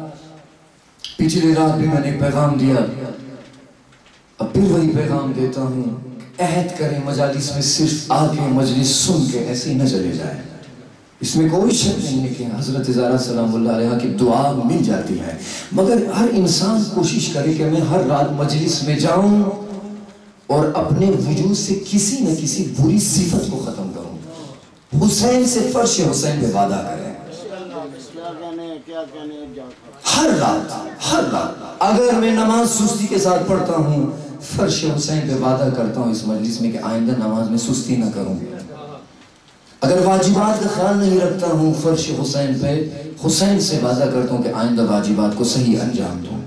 پچھلی رات بھی میں نے پیغام دیا، اب پھر وہی پیغام دیتا ہوں. عہد کریں مجالس میں صرف آ کے مجلس سن کے ایسے ہی نہ چلے جائیں. اس میں کوئی شک نہیں ہے کہ حضرت زہرا سلام اللہ علیہ کی دعا مل جاتی ہے، مگر ہر انسان کوشش کرے کہ میں ہر رات مجلس میں جاؤں اور اپنے وجود سے کسی نہ کسی بری صفت کو ختم کروں. حسین سے فرش حسین پہ وعدہ کریں. ہر رات اگر میں نماز سستی کے ساتھ پڑھتا ہوں، فرش حسین پہ وعدہ کرتا ہوں اس مجلس میں کہ آئندہ نماز میں سستی نہ کروں. اگر واجبات کا خیال نہیں رکھتا ہوں، فرش حسین پہ حسین سے وعدہ کرتا ہوں کہ آئندہ واجبات کو صحیح انجام دوں.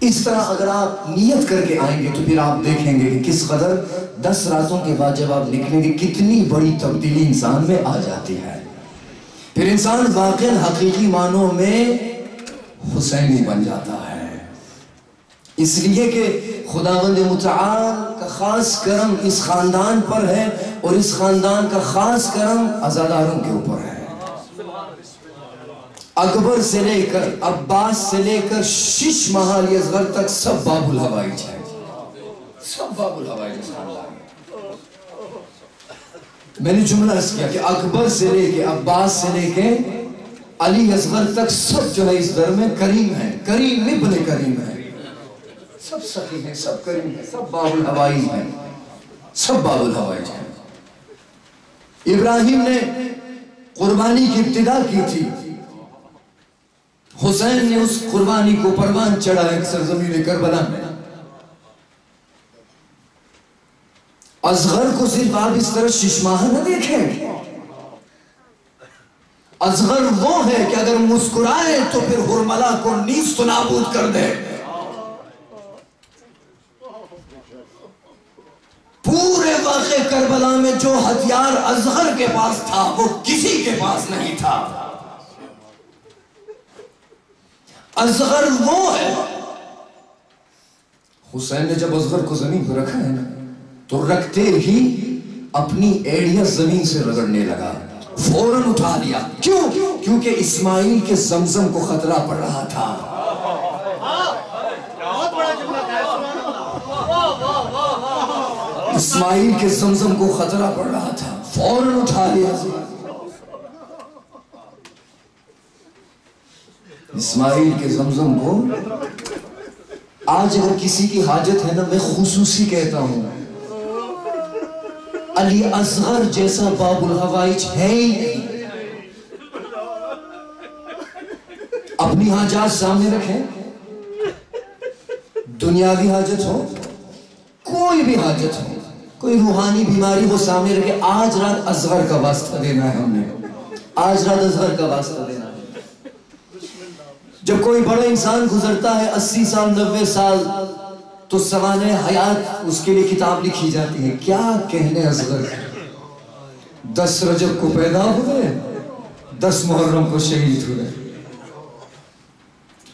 اس طرح اگر آپ نیت کر کے آئیں گے تو پھر آپ دیکھیں گے کہ کس قدر 10 راتوں کے بعد جب آپ نکلیں گے کتنی بڑی تبدیلی انسان میں آ جاتی ہے. پھر انسان واقعی حقیقی معنوں میں حسینی بن جاتا ہے. اس لیے کہ خداوند متعال کا خاص کرم اس خاندان پر ہے اور اس خاندان کا خاص کرم عزاداروں کے اوپر ہے. اکبر سے لے کر عباس سے لے کر شش محال اصغر تک سب باب الحوائج ہے. سب باب الحوائج خاندان. میں نے جملہ اس کیا کہ اکبر سے لے کے عباس سے لے کے علی اصغر تک سب جو ہے اس در میں کریم ہیں. کریم ابن کریم ہیں. سب سخی ہیں، سب کریم ہیں، سب باب الحوائج ہیں. سب باب الحوائج ہیں. ابراہیم نے قربانی کی ابتدا کی تھی. حسین نے اس قربانی کو پروان چڑھا ایک سرزمین کربلا میں. اصغر کو صرف آپ اس طرح ششماہ نہ دیکھیں. اصغر وہ ہے کہ اگر مسکرائے تو پھر ہرملا کو نیست و نابود کر دے. پورے واقع کربلا میں جو ہتھیار اصغر کے پاس تھا وہ کسی کے پاس نہیں تھا. اصغر وہ ہے. حسین نے جب اصغر کو زمین پر رکھا ہے تو رکھتے ہی اپنی ایڑیاں زمین سے رگڑنے لگا. فوراً اٹھا لیا. کیوں؟ کیونکہ اسماعیل کے زمزم کو خطرہ پڑ رہا تھا. اسماعیل کے زمزم کو خطرہ پڑ رہا تھا. فوراً اٹھا لیا. اسماعیل کے زمزم کو. آج اگر کسی کی حاجت ہے نا میں خصوصی کہتا ہوں علی اصغر جیسا باب الحوائج ہے ہی نہیں. اپنی حاجات سامنے رکھیں. دنیاوی حاجت ہو، کوئی بھی حاجت ہو، کوئی روحانی بیماری ہو، سامنے رکھیں. آج رات اصغر کا واسطہ دینا ہے. ہم نے آج رات اصغر کا واسطہ دینا ہے. جب کوئی بڑا انسان گزرتا ہے 80 سال 90 سال تو سوانح حیات اس کے لیے کتاب لکھی جاتی ہے. کیا کہنے اصغر 10 رجب کو پیدا ہوئے، 10 محرم کو شہید ہوئے.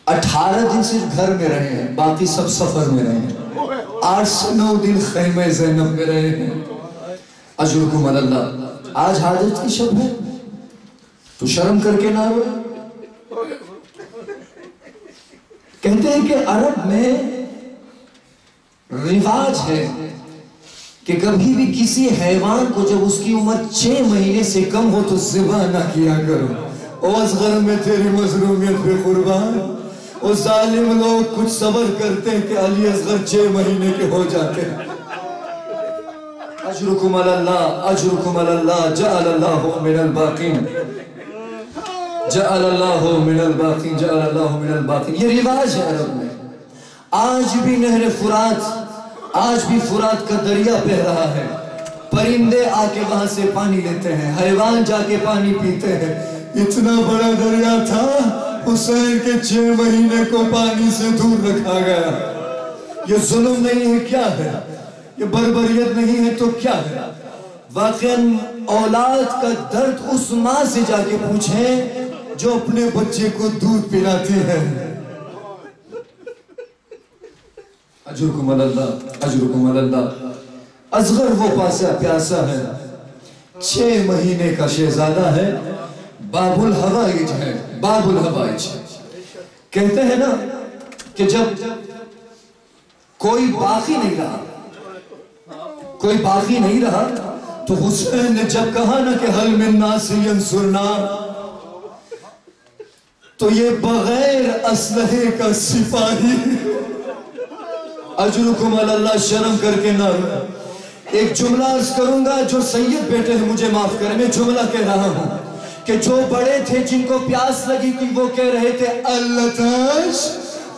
18 دن صرف گھر میں رہے ہیں، باقی سب سفر میں رہے ہیں. 8 سے 9 دن خیمہ زینب میں رہے ہیں. اجرکم اللہ. آج حاجت کی شب ہے تو شرم کر کے نہ روئے. کہتے ہیں کہ عرب میں رواج ہے کہ کبھی بھی کسی حیوان کو جب اس کی عمر 6 مہینے سے کم ہو تو ذبح نہ کیا کرو. او اصغر میں تیری مظلومیت پہ قربان. او ظالم لوگ کچھ صبر کرتے ہیں کہ علی اصغر 6 مہینے کے ہو جاتے ہیں. اجرکم اللہ، اجرکم اللہ. جعل اللہ من الباقین، جعل اللہ من الباقین، جعل اللہ من الباقین. یہ رواج ہے عرب میں. آج بھی نہر فرات، آج بھی فرات کا دریا بہہ رہا ہے. پرندے آ کے وہاں سے پانی لیتے ہیں، حیوان جا کے پانی پیتے ہیں. اتنا بڑا دریا تھا حسین کے 6 مہینے کو پانی سے دور رکھا گیا. یہ ظلم نہیں ہے کیا ہے؟ یہ بربریت نہیں ہے تو کیا ہے؟ واقعاً اولاد کا درد اس ماں سے جا کے پوچھیں جو اپنے بچے کو دودھ پلاتی ہے. اجرکم اللہ، اجرکم اللہ. اصغر وہ پیاسا ہے، 6 مہینے کا شہزادہ ہے، باب الحوائج ہے، باب الحوائج. کہتے ہیں نا کہ جب کوئی باقی نہیں رہا، کوئی باقی نہیں رہا تو حسین نے جب کہا نا کہ حل من ناصر ینصرنا، تو یہ بغیر اسلحے کا سپاہی. اجرکم اللہ، شرم کر کے نہ رو. ایک جملہ عرض کروں گا، جو سید بیٹے ہیں مجھے معاف کریں، میں جملہ کہہ رہا ہوں کہ جو بڑے تھے جن کو پیاس لگی تھی وہ کہہ رہے تھے اللتش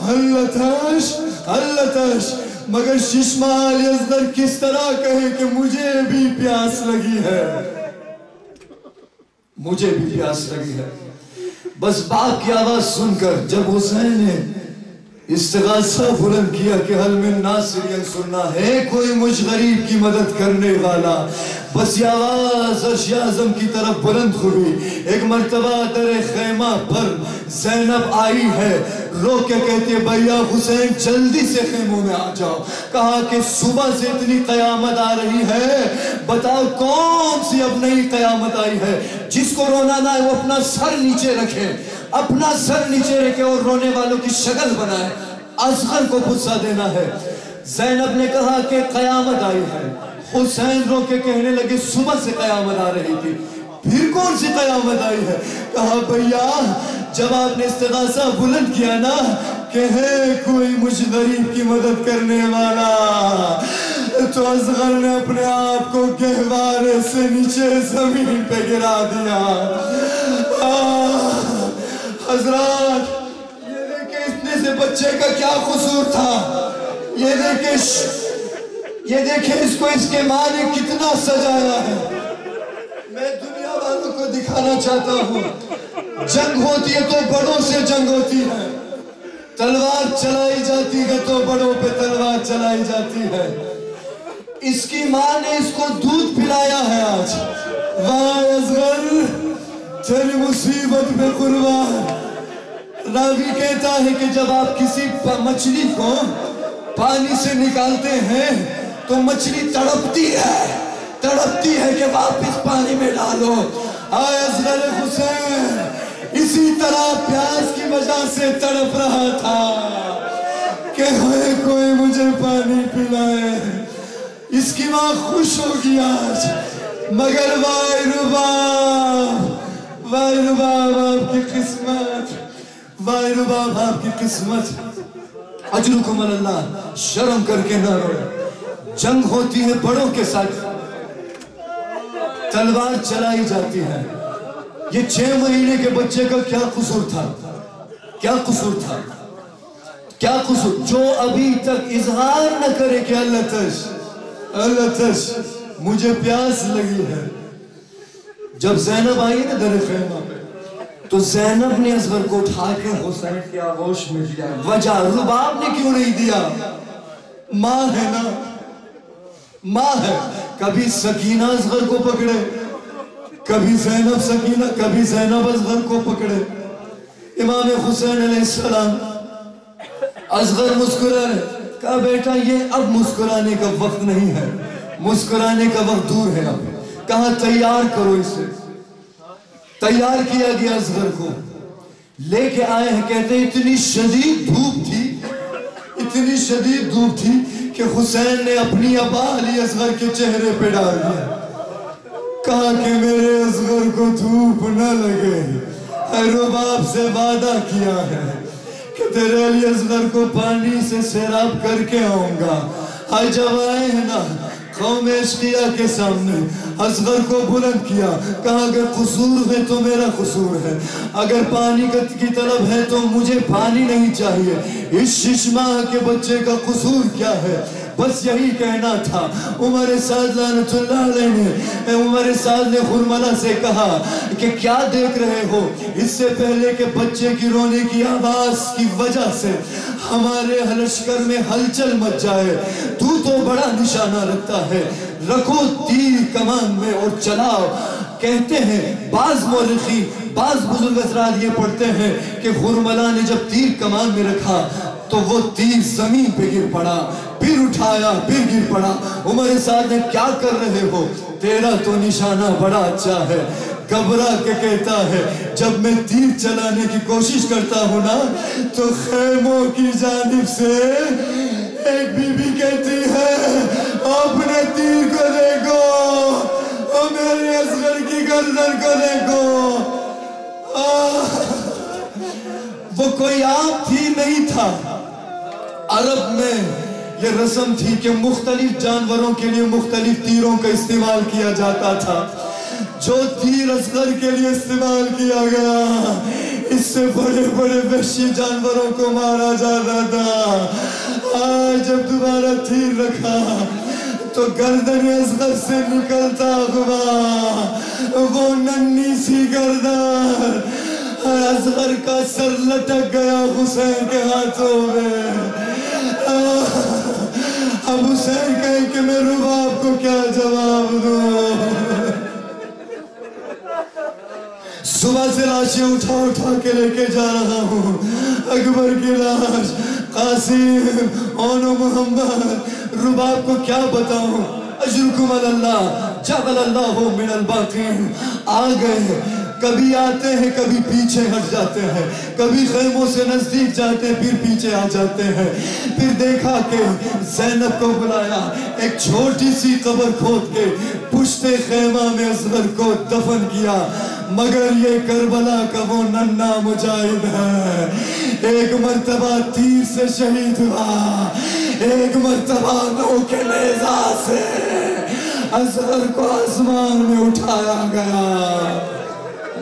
اللتش اللتش، مگر ششمال اصغر کس طرح کہے کہ مجھے بھی پیاس لگی ہے، مجھے بھی پیاس لگی ہے. بس باپ کی آواز سن کر جب حسین نے استغاثہ بلند کیا کہ حل من ناصر ینصرنا، ہے کوئی مجھ غریب کی مدد کرنے والا، بس یہ آواز عرش اعظم کی طرف بلند ہوئی. ایک مرتبہ در خیمہ پر زینب آئی ہے، رو کے کہتی ہے بھیا حسین جلدی سے خیموں میں آ جاؤ. کہا کہ صبح سے اتنی قیامت آ رہی ہے، بتاؤ کون سی اب نئی قیامت آئی ہے. جس کو رونا نہ ہے وہ اپنا سر نیچے رکھے، اپنا سر نیچے رکھے اور رونے والوں کی شکل بنائے. اصغر کو غصہ دینا ہے. زینب نے کہا کہ قیامت آئی ہے. حسین رو کے کہنے لگے صبح سے قیامت آ رہی تھی، پھر کون سی قیامت آئی ہے؟ کہا بھیا جب آپ نے استغاثہ بلند کیا نا کہ ہے کوئی مجھ غریب کی مدد کرنے والا، تو اصغر نے اپنے آپ کو گہوارے سے نیچے زمین پہ گرا دیا. حضرات یہ دیکھیں اتنے سے بچے کا کیا قصور تھا، یہ دیکھیں اس کو اس کے ماں نے کتنا سجایا ہے. میں دنیا والوں کو دکھانا چاہتا ہوں، جنگ ہوتی ہے تو بڑوں سے جنگ ہوتی ہے، تلوار چلائی جاتی ہے تو بڑوں پہ تلوار چلائی جاتی ہے. اس کی ماں نے اس کو دودھ پلایا ہے آج. واہ اصغر تیری مصیبت میں قربان. راوی کہتا ہے کہ جب آپ کسی مچھلی کو پانی سے نکالتے ہیں تو مچھلی تڑپتی ہے کہ واپس پانی میں ڈالو. آئے اصغر حسین اسی طرح پیاس کی وجہ سے تڑپ رہا تھا کہ کوئی مجھے پانی پلائے. اس کی ماں خوش ہوگی آج، مگر وائے رباب آپ کی قسمت، وائے رباب آپ کی قسمت. اجرکم اللہ، شرم کر کے نہ رو. جنگ ہوتی ہے بڑوں کے ساتھ، تلوار چلائی جاتی ہے. یہ 6 مہینے کے بچے کا کیا قصور تھا، کیا قصور تھا، کیا قصور؟ جو ابھی تک اظہار نہ کرے کہ اللہ تش مجھے پیاس لگی ہے. جب زینب آئی نا در خیمہ پہ تو زینب نے اصغر کو اٹھا کے حسین کی آغوش میں دیا. وجہ رباب نے کیوں نہیں دیا؟ ماں ہے نا، ماں ہے. کبھی سکینہ اصغر کو پکڑے، کبھی زینب سکینہ، کبھی زینب اصغر کو پکڑے. امام حسین علیہ السلام اصغر مسکرائے، کہا بیٹا یہ اب مسکرانے کا وقت نہیں ہے، مسکرانے کا وقت دور ہے. اب کہا تیار کرو اسے. تیار کیا گیا اصغر کو، لے کے آئے ہیں. کہتے ہیں اتنی شدید دھوپ تھی کہ حسین نے اپنی ابا علی اصغر کے چہرے پہ ڈال دیا. کہا کہ میرے اصغر کو دھوپ نہ لگے، رباب سے وعدہ کیا ہے کہ تیرے علی اصغر کو پانی سے سیراب کر کے آؤں گا. آج جب آئے ہیں نا قوم اشقیہ کے سامنے اصغر کو بلند کیا، کہا کہ قصور ہے تو میرا قصور ہے، اگر پانی کی طلب ہے تو مجھے پانی نہیں چاہیے. اس 6 ماہ کے بچے کا قصور کیا ہے؟ بس یہی کہنا تھا. عمر سعد لعنت اللہ علیہ نے عمر سعد نے خرملہ سے کہا کہ کیا دیکھ رہے ہو؟ اس سے پہلے کہ بچے کی رونے کی آواز کی وجہ سے ہمارے لشکر میں ہلچل مچ جائے، تو بڑا نشانہ رکھتا ہے، رکھو تیر کمان میں اور چلاؤ. کہتے ہیں بعض مورخین، بعض بزرگ حضرات یہ پڑھتے ہیں کہ خرملہ نے جب تیر کمان میں رکھا تو وہ تیر زمین پہ گر پڑا، پھر اٹھایا، پھر گر پڑا. عمر سعد نے کیا کر رہے ہو؟ تیرا تو نشانہ بڑا اچھا ہے. گھبرا کے کہتا ہے جب میں تیر چلانے کی کوشش کرتا ہوں نا تو خیموں کی جانب سے ایک بی بی کہتی ہے اپنے تیر کو دیکھو اور میرے اصغر کی گردن کو دیکھو. وہ کوئی عام تیر نہیں تھا. عرب میں یہ رسم تھی کہ مختلف جانوروں کے لیے مختلف تیروں کا استعمال کیا جاتا تھا. جو تیر اصغر کے لیے استعمال کیا گیا اس سے بڑے بڑے وحشی جانوروں کو مارا جاتا تھا. آج جب دوبارہ تیر رکھا تو گردن اصغر سے نکلتا ہوا وہ ننھی سی گردن، اصغر کا سر لٹک گیا حسین کے ہاتھوں میں. اب حسین کہے کہ میں رباب کو کیا جواب دوں؟ صبح سے لاشیں اٹھا کے لے کے جا رہا ہوں. اکبر کی لاش، قاسم، اونو محمد، رباب کو کیا بتاؤں؟ اجرکم اللہ جعل اللہ من الباقین. آ گئے، کبھی آتے ہیں کبھی پیچھے ہٹ جاتے ہیں، کبھی خیموں سے نزدیک جاتے ہیں پھر پیچھے آ جاتے ہیں. پھر دیکھا کہ زینب کو بلایا، ایک چھوٹی سی قبر کھود کے پشت خیمہ میں اصغر کو دفن کیا. مگر یہ کربلا کا وہ ننھا مجاہد ہے، ایک مرتبہ تیر سے شہید ہوا، ایک مرتبہ نوک نیزہ سے اصغر کو آسمان میں اٹھایا گیا.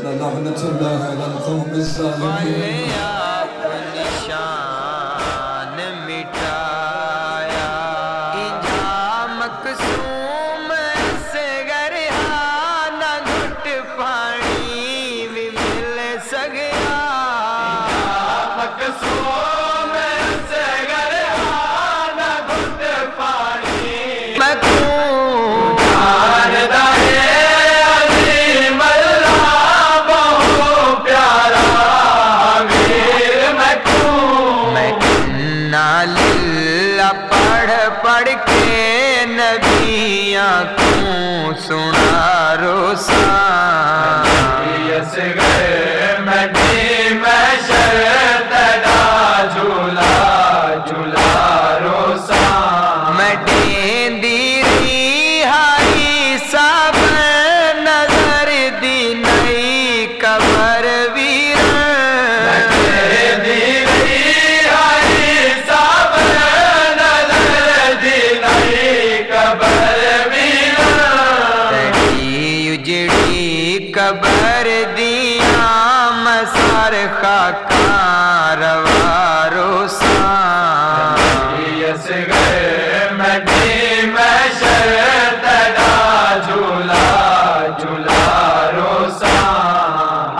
لعنت اللہ علی القوم الظالمین. اپنی شان مٹایا ایجا مقصوم سے گرہا نہ گھٹ پانی بھی مل سگیا. ایجا مقصوم سے گرہا نہ گھٹ پانی مکون جاندہ ہے عظیم اللہ پڑھ کے نبیاں کو سنا روسان اصغر مدی محشر تدا جھولا جھولا روسان مدین دیری ہاری سب نظر دی نئی قبر قبر دیا مسار خاکاں روا